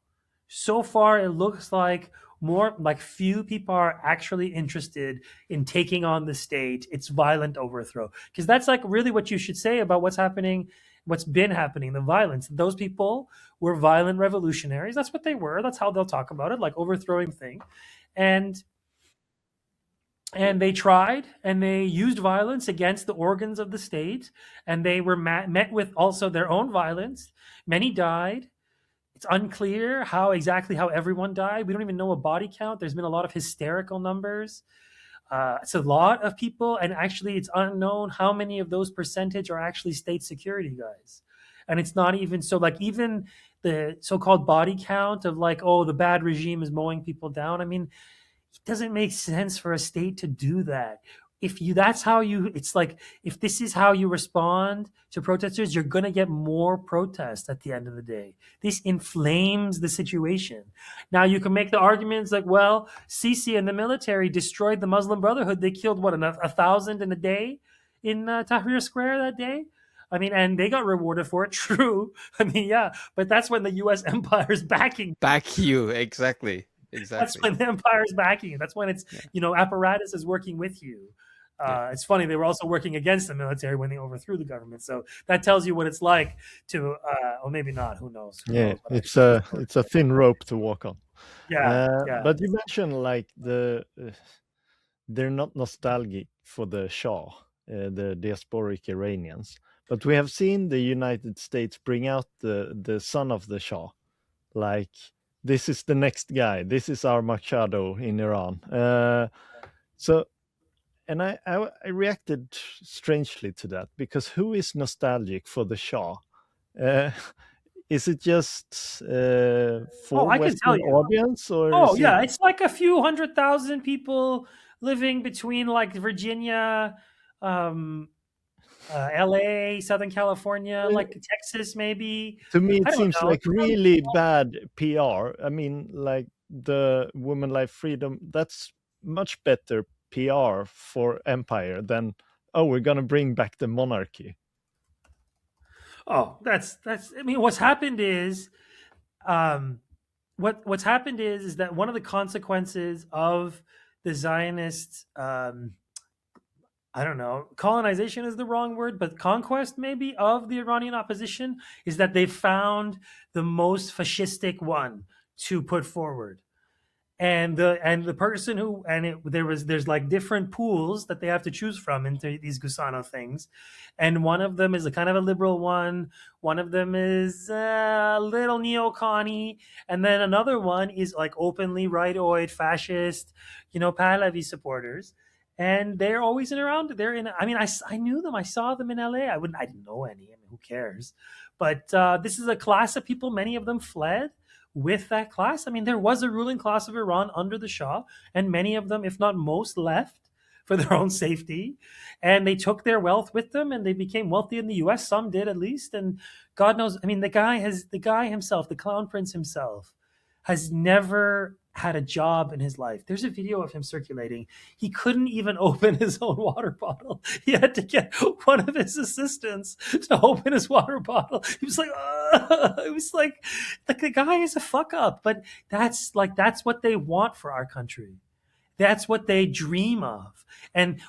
So far, it looks like more like few people are actually interested in taking on the state, its violent overthrow. Because that's like really what you should say about what's happening what's been happening, the violence. Those people were violent revolutionaries. That's what they were. That's how they'll talk about it, like overthrowing thing. And they tried and they used violence against the organs of the state, and they were met with also their own violence. Many died. It's unclear exactly how everyone died. We don't even know a body count. There's been a lot of hysterical numbers. It's a lot of people, and actually it's unknown how many of those percentage are actually state security guys. And it's not even so, like, even the so-called body count of like, oh, the bad regime is mowing people down. I mean, it doesn't make sense for a state to do that. It's like, if this is how you respond to protesters, you're going to get more protests at the end of the day. This inflames the situation. Now, you can make the arguments like, well, Sisi and the military destroyed the Muslim Brotherhood. They killed, 1,000 in a day in Tahrir Square that day? I mean, and they got rewarded for it. True. I mean, yeah, but that's when the U.S. empire is backing. Back you, exactly. That's when the empire is backing you. That's when it's, apparatus is working with you. It's funny, they were also working against the military when they overthrew the government. So that tells you what it's like to, or maybe not. Who knows? It's a thin rope to walk on. Yeah. But you mentioned like they're not nostalgic for the Shah, the diasporic Iranians. But we have seen the United States bring out the son of the Shah, like, this is the next guy. This is our Machado in Iran. And I reacted strangely to that, because who is nostalgic for the Shah? Is it just for Western audience? Or it's like a few 100,000 people living between like Virginia, LA, Southern California, like Texas, maybe. To me, it seems like really bad PR. I mean, like the Women Life Freedom, that's much better PR for empire than, oh, we're going to bring back the monarchy. Oh, that's, I mean, what's happened is, what's happened is that one of the consequences of the Zionist, I don't know, colonization is the wrong word, but conquest maybe of the Iranian opposition is that they found the most fascistic one to put forward. And the person who, there's like different pools that they have to choose from into these Gusano things. And one of them is a kind of a liberal one. One of them is a little neo-conny. And then another one is like openly right-oid, fascist, Pahlavi supporters. And they're always around. I knew them. I saw them in LA. I didn't know any. I mean, who cares? But this is a class of people. Many of them fled with that class. I mean, there was a ruling class of Iran under the Shah, and many of them, if not most, left for their own safety. And they took their wealth with them, and they became wealthy in the US. Some did, at least. And God knows, I mean, the guy himself, the Clown Prince himself, has never had a job in his life. There's a video of him circulating. He couldn't even open his own water bottle. He had to get one of his assistants to open his water bottle. He was like, it was like the guy is a fuck up. But that's what they want for our country. That's what they dream of. And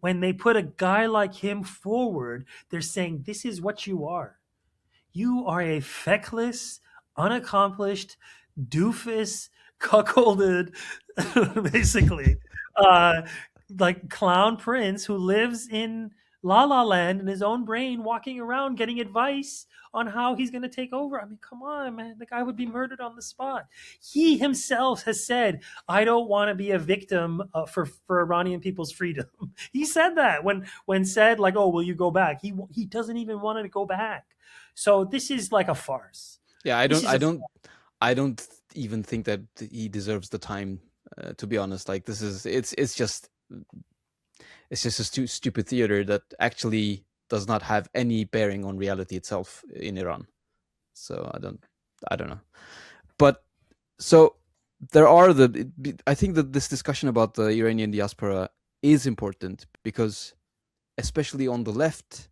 when they put a guy like him forward, they're saying, this is what you are. You are a feckless, unaccomplished, doofus, cuckolded, basically, like Clown Prince who lives in La La Land in his own brain, walking around getting advice on how he's going to take over. I mean, come on, man. The guy would be murdered on the spot. He himself has said, I don't want to be a victim for Iranian people's freedom. He said that when said, like, oh, will you go back? He doesn't even want to go back. So this is like a farce. Yeah, I don't even think that he deserves the time, to be honest. Like, it's just a stupid theater that actually does not have any bearing on reality itself in Iran. So I don't know. But so there are I think that this discussion about the Iranian diaspora is important, because especially on the left,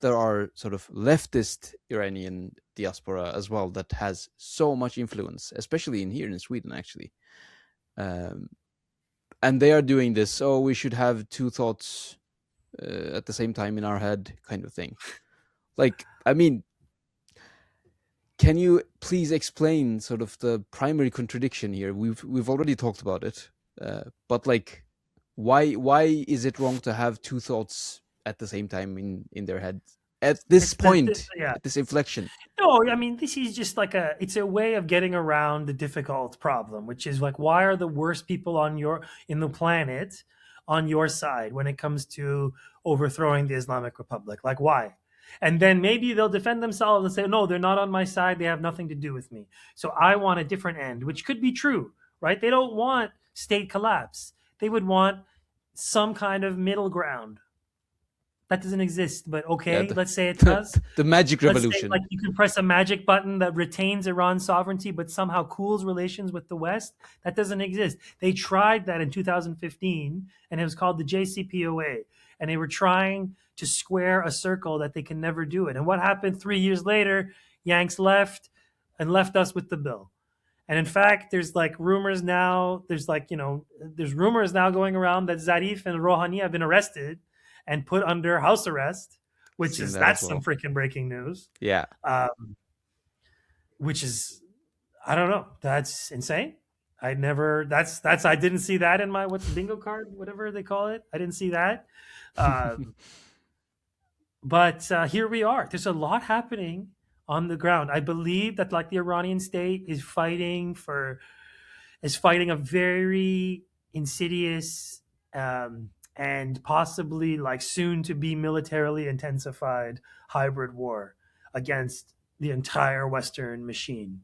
there are sort of leftist Iranian diaspora as well that has so much influence, especially here in Sweden, actually. And they are doing this, oh, we should have two thoughts at the same time in our head kind of thing. Like, I mean, can you please explain sort of the primary contradiction here? We've already talked about it, but like, why is it wrong to have two thoughts at the same time in their head at this point, at this inflection? No, I mean, this is just like it's a way of getting around the difficult problem, which is like, why are the worst people in the planet on your side when it comes to overthrowing the Islamic Republic? Like, why? And then maybe they'll defend themselves and say, no, they're not on my side. They have nothing to do with me. So I want a different end, which could be true, right? They don't want state collapse. They would want some kind of middle ground. That doesn't exist, but okay, let's say it does. The magic revolution. Let's say, like, you can press a magic button that retains Iran's sovereignty, but somehow cools relations with the West. That doesn't exist. They tried that in 2015, and it was called the JCPOA. And they were trying to square a circle that they can never do it. And what happened 3 years later? Yanks left and left us with the bill. And in fact, there's like rumors now, there's rumors now going around that Zarif and Rouhani have been arrested and put under house arrest, that's some freaking breaking news. Yeah. Which is, I don't know. That's insane. I didn't see that in my, bingo card, whatever they call it. I didn't see that. But here we are. There's a lot happening on the ground. I believe that like the Iranian state is fighting a very insidious, and possibly like soon to be militarily intensified hybrid war against the entire Western machine.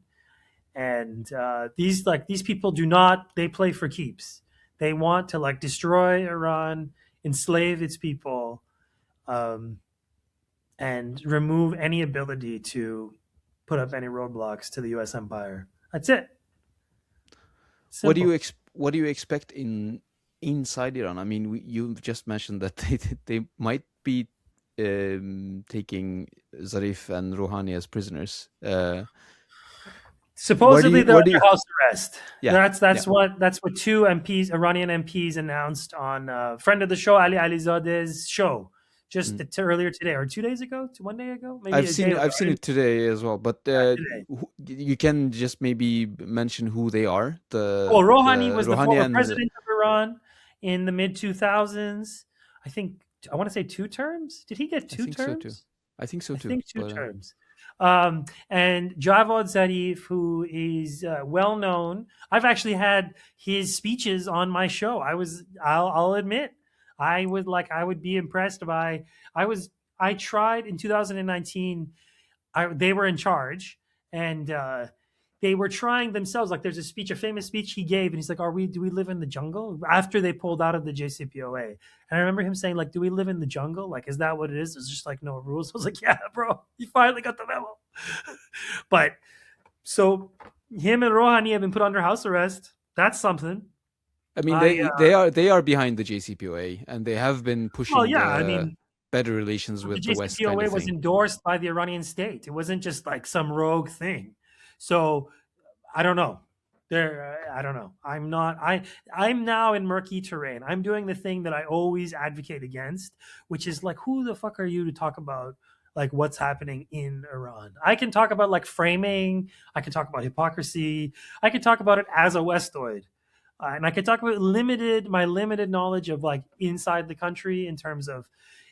And these people they play for keeps. They want to like destroy Iran, enslave its people, and remove any ability to put up any roadblocks to the U.S. empire. That's it. Simple. What do you expect inside Iran? I mean, you just mentioned that they might be taking Zarif and Rouhani as prisoners. Supposedly they're under house arrest. Yeah, that's what two MPs, Iranian MPs, announced on friend of the show Ali Alizade's show just earlier today or 2 days ago, 1 day ago. Maybe I've seen it today as well. But you can just maybe mention who they are. Rouhani was the former president of Iran in the mid 2000s. I want to say 2 terms. Did he get 2 terms? I think so too. I think 2 terms. And Javad Zarif, who is well known. I've actually had his speeches on my show. I'll admit, I would be impressed by. I tried in 2019. They were in charge, and they were trying themselves. Like, there's a famous speech he gave, and he's like, do we live in the jungle? After they pulled out of the JCPOA. And I remember him saying, like, do we live in the jungle? Like, is that what it is? It's just like no rules. I was like, yeah, bro, you finally got the memo. But so him and Rouhani have been put under house arrest. That's something. I mean, they are behind the JCPOA, and they have been pushing better relations with the West. The JCPOA was endorsed by the Iranian state. It wasn't just like some rogue thing. So I don't know. I don't know. I'm now in murky terrain. I'm doing the thing that I always advocate against, which is like, who the fuck are you to talk about like what's happening in Iran? I can talk about like framing. I can talk about hypocrisy. I can talk about it as a Westoid. And I can talk about my limited knowledge of like inside the country in terms of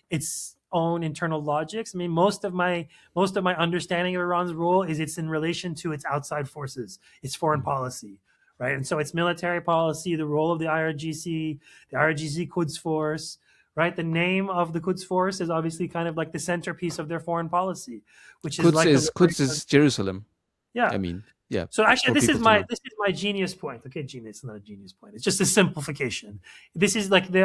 its own internal logics. I mean, most of my understanding of Iran's role is it's in relation to its outside forces, its foreign policy, right? And so its military policy, the role of the IRGC Quds Force, right? The name of the Quds Force is obviously kind of like the centerpiece of their foreign policy, which is Quds is Jerusalem. Yeah, I mean, yeah. So actually, this is my genius point. Okay, genius is not a genius point. It's just a simplification. This is like the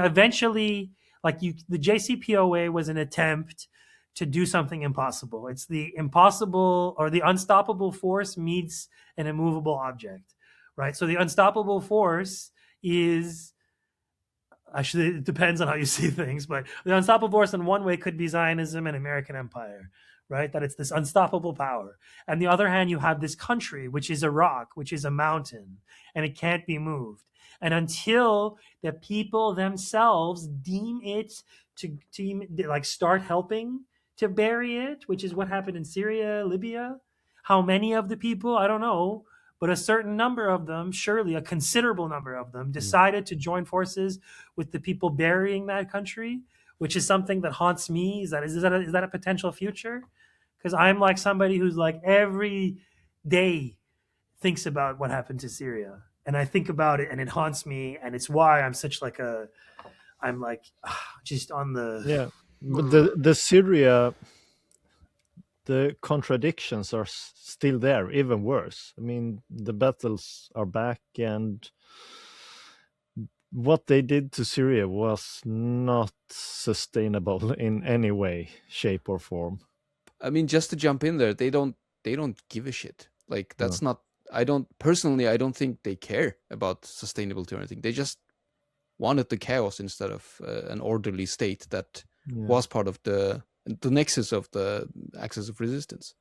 JCPOA was an attempt to do something impossible. It's the impossible or the unstoppable force meets an immovable object, right? So the unstoppable force is actually, it depends on how you see things, but the unstoppable force in one way could be Zionism and American empire, right? That it's this unstoppable power. And the other hand, you have this country, which is a rock, which is a mountain, and it can't be moved. And until the people themselves deem it to like start helping to bury it, which is what happened in Syria, Libya. How many of the people? I don't know. But a certain number of them, surely a considerable number of them, decided to join forces with the people burying that country, which is something that haunts me. Is that a potential future? Because I'm like somebody who's like every day thinks about what happened to Syria, and I think about it, and it haunts me, and it's why I'm such like I'm like just on the But the Syria, the contradictions are still there, even worse. I mean, the battles are back, and what they did to Syria was not sustainable in any way, shape, or form. I mean, just to jump in there, they don't give a shit. Like, that's not. I don't think they care about sustainability or anything. They just wanted the chaos instead of an orderly state that was part of the nexus of the axis of resistance.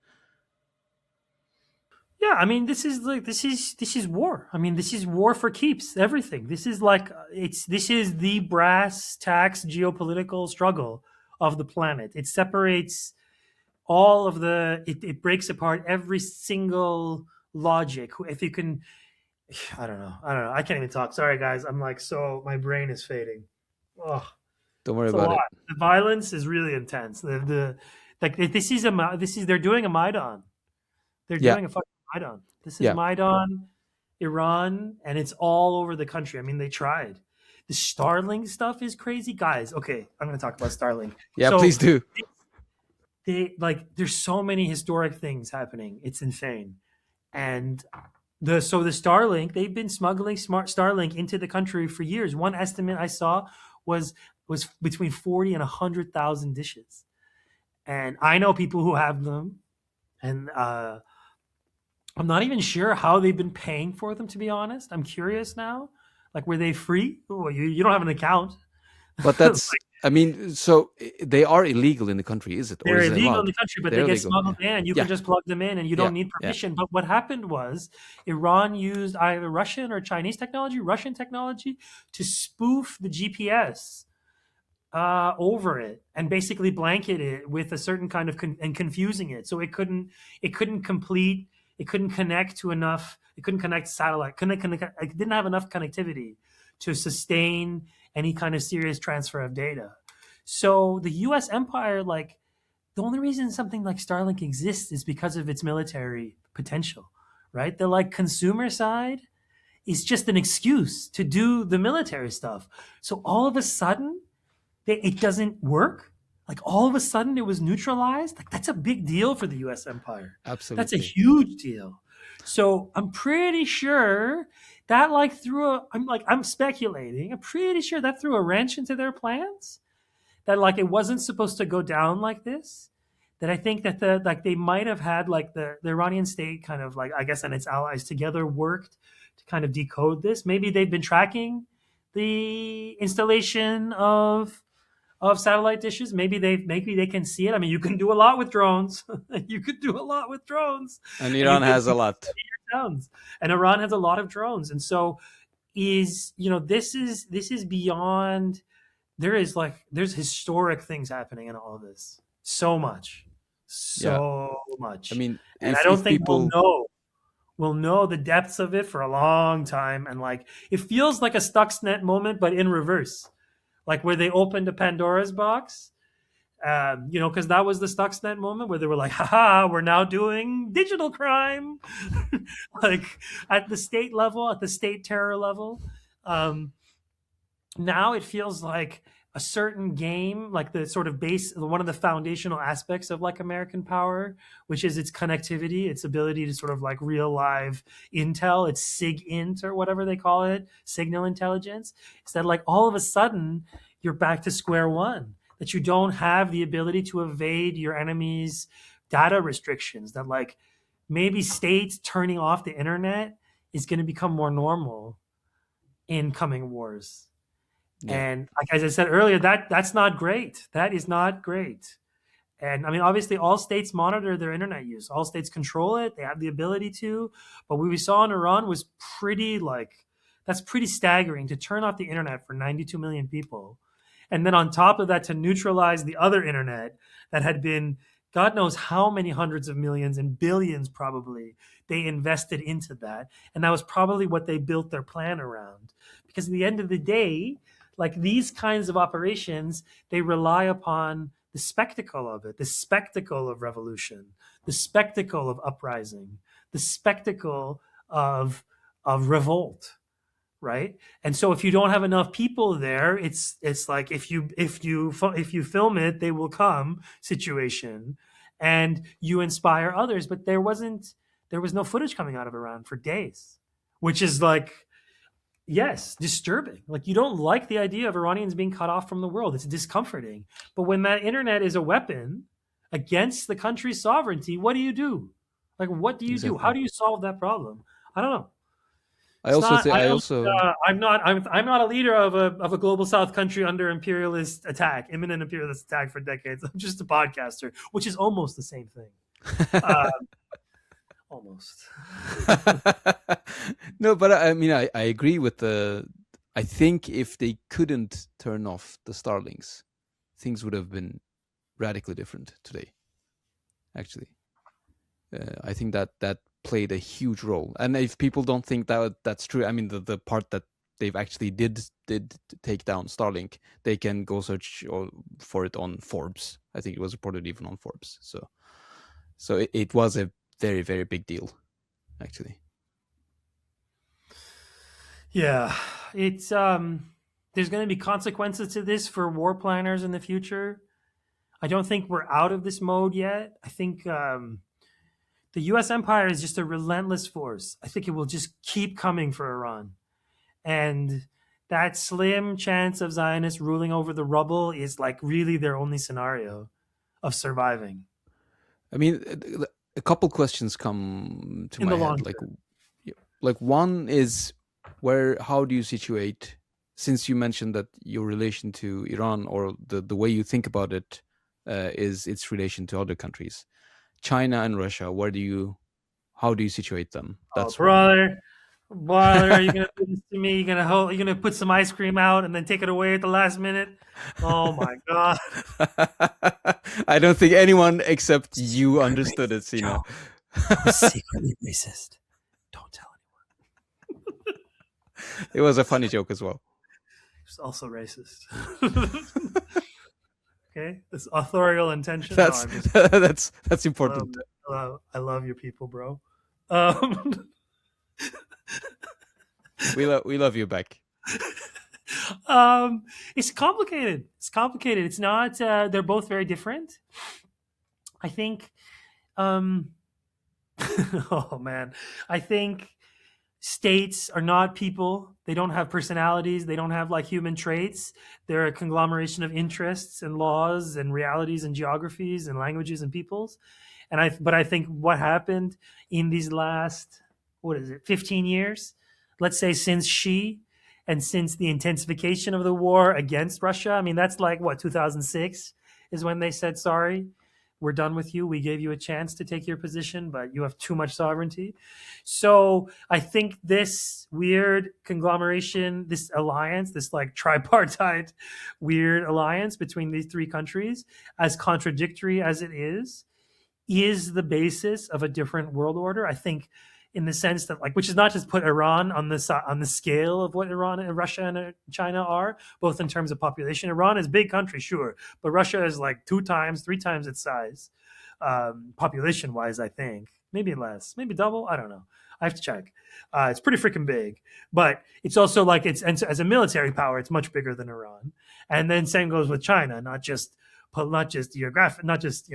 Yeah, I mean, this is war. I mean, this is war for keeps. Everything. This is like this is the brass tacks geopolitical struggle of the planet. It separates all of the. It breaks apart every single logic. If you can, I don't know. I can't even talk. Sorry, guys. I'm like my brain is fading. Oh, don't worry about it. The violence is really intense. This is they're doing a Maidan. They're doing a fucking Maidan. This is Maidan, Iran, and it's all over the country. I mean, they tried. The Starlink stuff is crazy, guys. Okay, I'm going to talk about Starlink. Yeah, so, please do. There's so many historic things happening. It's insane, and the Starlink, they've been smuggling Starlink into the country for years. One estimate I saw was between 40 and 100,000 dishes, and I know people who have them, and I'm not even sure how they've been paying for them, to be honest. I'm curious now. Like, were they free? Oh, you don't have an account. But that's, I mean, so they are illegal in the country, is it? They're illegal in the country, but they get smuggled in. You can just plug them in and you don't need permission. But what happened was Iran used either Russian or Chinese technology, Russian technology, to spoof the GPS over it and basically blanket it with a certain kind of and confusing it. So it couldn't complete. It couldn't connect to enough. It couldn't connect satellite. It didn't have enough connectivity to sustain any kind of serious transfer of data. So the U.S. empire, like, the only reason something like Starlink exists is because of its military potential, right? The like consumer side is just an excuse to do the military stuff. So all of a sudden, it doesn't work. Like, all of a sudden it was neutralized. Like, that's a big deal for the US empire. Absolutely. That's a huge deal. So I'm pretty sure that I'm speculating. I'm pretty sure that threw a wrench into their plans. That like it wasn't supposed to go down like this. That I think that they might have had like the Iranian state kind of like, I guess, and its allies together worked to kind of decode this. Maybe they've been tracking the installation of satellite dishes. Maybe they can see it. I mean, you can do a lot with drones. You could do a lot with drones. And Iran has a lot. And Iran has a lot of drones. And so this is beyond. There's historic things happening in all of this. So much. I mean, and I don't think we'll know the depths of it for a long time. And like, it feels like a Stuxnet moment, but in reverse. Like where they opened a Pandora's box, because that was the Stuxnet moment where they were like, haha, we're now doing digital crime, like at the state level, at the state terror level. Now it feels like a certain game, like the sort of base, one of the foundational aspects of like American power, which is its connectivity, its ability to sort of like real live intel, its SIG-int or whatever they call it, signal intelligence. It's that like all of a sudden you're back to square one, that you don't have the ability to evade your enemy's data restrictions, that like maybe states turning off the internet is going to become more normal in coming wars. Yeah. And like, as I said earlier, that's not great. That is not great. And I mean, obviously all states monitor their internet use. All states control it. They have the ability to. But what we saw in Iran was that's pretty staggering, to turn off the internet for 92 million people And then on top of that, to neutralize the other internet that had been, God knows how many hundreds of millions and billions probably they invested into that. And that was probably what they built their plan around. Because at the end of the day, like these kinds of operations, they rely upon the spectacle of it, the spectacle of revolution, the spectacle of uprising, the spectacle of revolt, right? And so if you don't have enough people there, it's like if you film it, they will come situation, and you inspire others. But there was no footage coming out of Iran for days, which is like, yes, disturbing. Like, you don't like the idea of Iranians being cut off from the world. It's discomforting. But when that internet is a weapon against the country's sovereignty, what do you do? Like, what do you do? How do you solve that problem? I don't know. I'm not a leader of a global South country under immenent imperialist attack for decades. I'm just a podcaster, which is almost the same thing. Almost. No, but I mean, I agree with I think if they couldn't turn off the Starlinks, things would have been radically different today. Actually, I think that played a huge role. And if people don't think that's true, I mean, the part that they've actually did take down Starlink, they can go search for it on Forbes. I think it was reported even on Forbes. So it was a very, very big deal, actually. Yeah, it's there's going to be consequences to this for war planners in the future. I don't think we're out of this mode yet. I think the U.S. empire is just a relentless force. I think it will just keep coming for Iran. And that slim chance of Zionists ruling over the rubble is like really their only scenario of surviving. I mean, a couple questions come to my head. Like one is, how do you situate, since you mentioned that your relation to Iran, or the way you think about it, is its relation to other countries, China and Russia, how do you situate them? That's brother, are you gonna do this to me? You're gonna put some ice cream out and then take it away at the last minute? Oh my god! I don't think anyone except you understood it, Sina. I was secretly racist. Don't tell anyone. It was a funny joke as well. It's also racist. Okay, this authorial intention. That's important. I love your people, bro. We love you back. It's complicated. It's not. They're both very different. I think. Oh man, I think states are not people. They don't have personalities. They don't have like human traits. They're a conglomeration of interests and laws and realities and geographies and languages and peoples. But I think what happened in these last, 15 years, let's say since Xi and since the intensification of the war against Russia, I mean, that's like 2006 is when they said, sorry, we're done with you. We gave you a chance to take your position, but you have too much sovereignty. So I think this weird conglomeration, this alliance, this like tripartite weird alliance between these three countries, as contradictory as it is the basis of a different world order. I think in the sense that, like, which is not just put Iran on the scale of what Iran and Russia and China are, both in terms of population. Iran is a big country, sure, but Russia is like 3 times its size, population-wise, I think. Maybe less, maybe double, I don't know. I have to check. It's pretty freaking big, but it's also like and as a military power, it's much bigger than Iran. And then same goes with China, not just geographic, not just,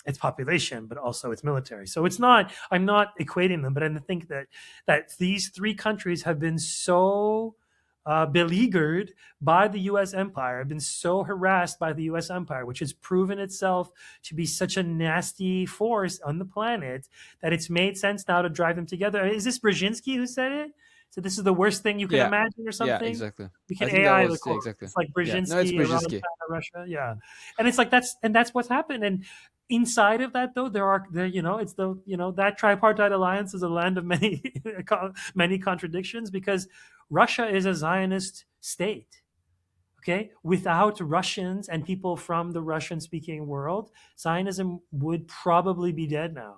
its population, but also its military. So I'm not equating them, but I think that these three countries have been so beleaguered by the U.S. empire, have been so harassed by the U.S. empire, which has proven itself to be such a nasty force on the planet, that it's made sense now to drive them together. Is this Brzezinski who said it? So this is the worst thing you can imagine, or something. Yeah, exactly. We can AI the quote. Exactly. It's like Brzezinski, no, it's Brzezinski. Iran, China, Russia. Yeah, and it's like that's what's happened. And inside of that, though, it's that tripartite alliance is a land of many contradictions, because Russia is a Zionist state. Okay, without Russians and people from the Russian-speaking world, Zionism would probably be dead now.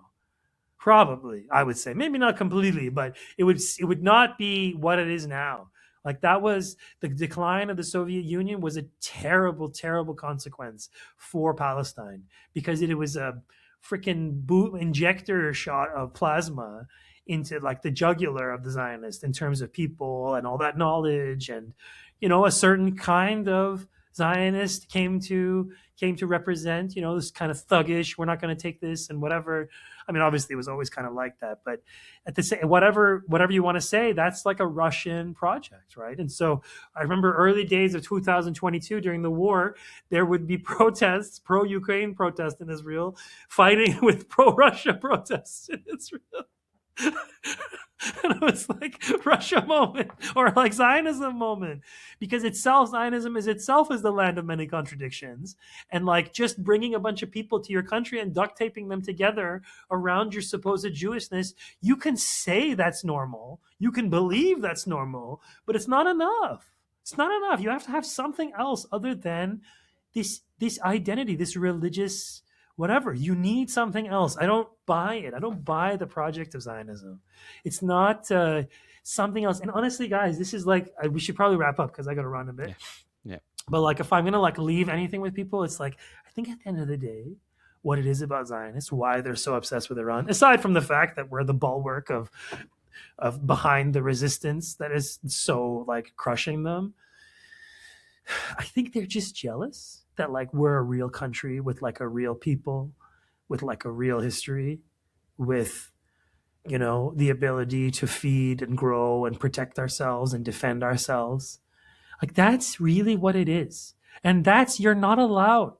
Probably, I would say, maybe not completely, but it would not be what it is now. Like, that was the decline of the Soviet Union was a terrible, terrible consequence for Palestine, because it was a freaking boot injector shot of plasma into like the jugular of the Zionists in terms of people and all that knowledge, and a certain kind of Zionist came to represent this kind of thuggish, we're not going to take this and whatever. I mean, obviously it was always kind of like that, but at the same, whatever you want to say, that's like a Russian project, right? And so I remember early days of 2022 during the war, there would be protests, pro-Ukraine protests in Israel, fighting with pro-Russia protests in Israel. And it was like Russia moment, or like Zionism moment, because Zionism is itself is the land of many contradictions, and like just bringing a bunch of people to your country and duct taping them together around your supposed Jewishness, you can say that's normal, you can believe that's normal, but it's not enough. It's not enough. You have to have something else other than this identity, this religious whatever. You need something else. I don't buy it. I don't buy the project of Zionism. It's not something else. And honestly, guys, this is like, we should probably wrap up because I got to run a bit. Yeah. But like, if I'm going to like leave anything with people, it's like, I think at the end of the day, what it is about Zionists, why they're so obsessed with Iran, aside from the fact that we're the bulwark of behind the resistance that is so like crushing them, I think they're just jealous that like we're a real country with like a real people, with like a real history, with the ability to feed and grow and protect ourselves and defend ourselves. Like, that's really what it is. And you're not allowed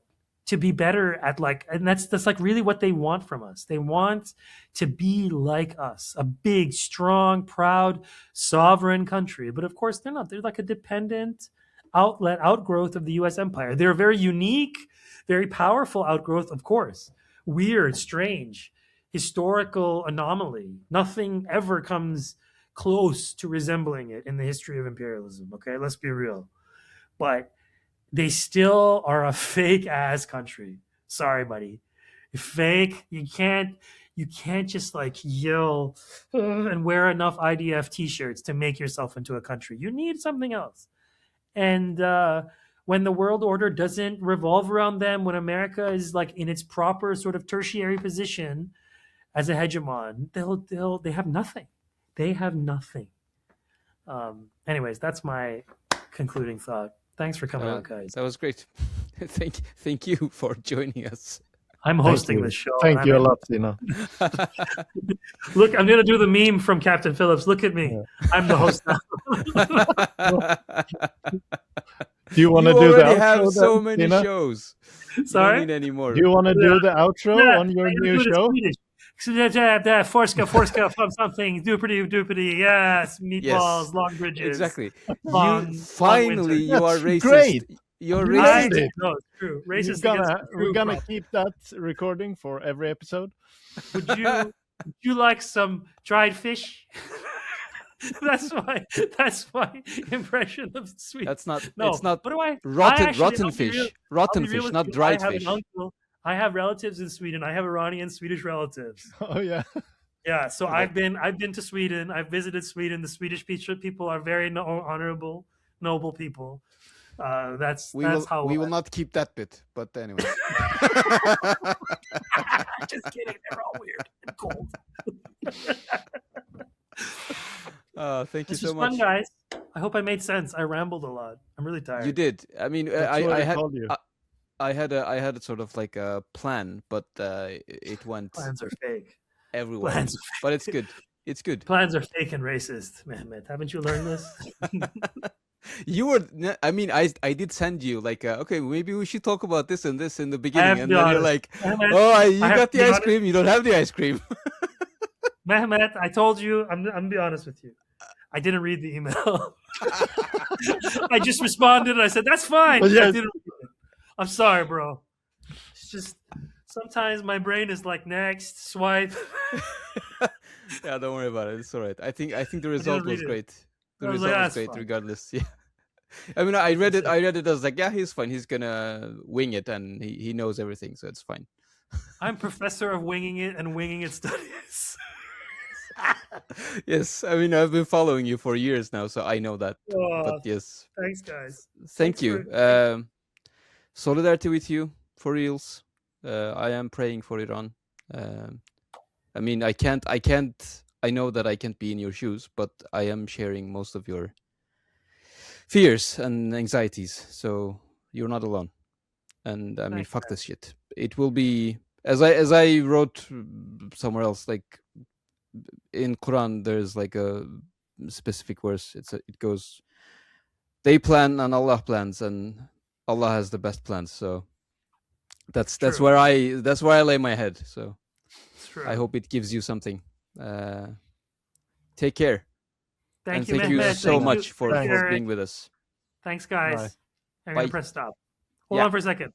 to be better at like, and that's like really what they want from us. They want to be like us, a big, strong, proud, sovereign country. But of course they're not. They're like a dependent outgrowth of the US empire. They're a very unique, very powerful outgrowth, of course. Weird, strange, historical anomaly. Nothing ever comes close to resembling it in the history of imperialism. Okay, let's be real. But they still are a fake ass country. Sorry, buddy. You're fake. You can't just like yell and wear enough IDF t-shirts to make yourself into a country. You need something else. And when the world order doesn't revolve around them, when America is like in its proper sort of tertiary position as a hegemon, they have nothing. They have nothing. Anyways, that's my concluding thought. Thanks for coming out, guys. That was great. Thank you for joining us. I'm hosting this show. Thank you a lot, Sina. Look, I'm going to do the meme from Captain Phillips. Look at me. Yeah. I'm the host now. Do you want to do that? You have so many Sina? Shows. Sorry? You don't need any more. Do you want to do the outro on your new show? Forska from something. Doopity. Yes. Meatballs, yes. long bridges. Exactly. Finally, you are racist. Great. You're racist. No, it's true. Racist. We're gonna keep that recording for every episode. Would you like some dried fish? That's my impression of Sweden. That's not. No, it's not. What do I? Rotten fish. Rotten fish, not dried fish. I have relatives in Sweden. I have Iranian Swedish relatives. Oh yeah. Yeah. So I've been to Sweden. I've visited Sweden. The Swedish people are very honorable, noble people. That's how we will not keep that bit. But anyway. Just kidding. They're all weird and cold. Thank you so much. This was fun, guys. I hope I made sense. I rambled a lot. I'm really tired. You did. I mean, I had a sort of like a plan, but it went. Plans are fake. Everywhere. But it's good. It's good. Plans are fake and racist, Mehmet. Haven't you learned this? You were. I mean, I did send you like, okay, maybe we should talk about this and this in the beginning, and then you're like, oh, you got the ice cream. You don't have the ice cream. Mehmet, I told you. I'm gonna be honest with you. I didn't read the email. I just responded and I said, that's fine. Yes. I didn't read it. I'm sorry, bro. It's just sometimes my brain is like, next, swipe. Yeah, don't worry about it. It's all right. I think the result was great. The result was great regardless. Yeah. I mean, I read it. I read it as like, yeah, he's fine. He's gonna wing it, and he knows everything, so it's fine. I'm professor of winging it and winging it studies. Yes, I mean, I've been following you for years now, so I know that. But yes, thanks, guys. Thank you. Solidarity with you for reals. I am praying for Iran. I mean, I can't. I know that I can't be in your shoes, but I am sharing most of your fears and anxieties. So you're not alone. And I mean, Thanks, fuck man. this shit. It will be as I wrote somewhere else. Like in Quran, there's like a specific verse. It goes, they plan and Allah plans, and Allah has the best plans. So that's where I lay my head. So I hope it gives you something. Take care. Thank you, thank you Mehmet. so much for being with us. Thanks, guys. Bye. I'm going Bye. to press stop. Hold on for a second.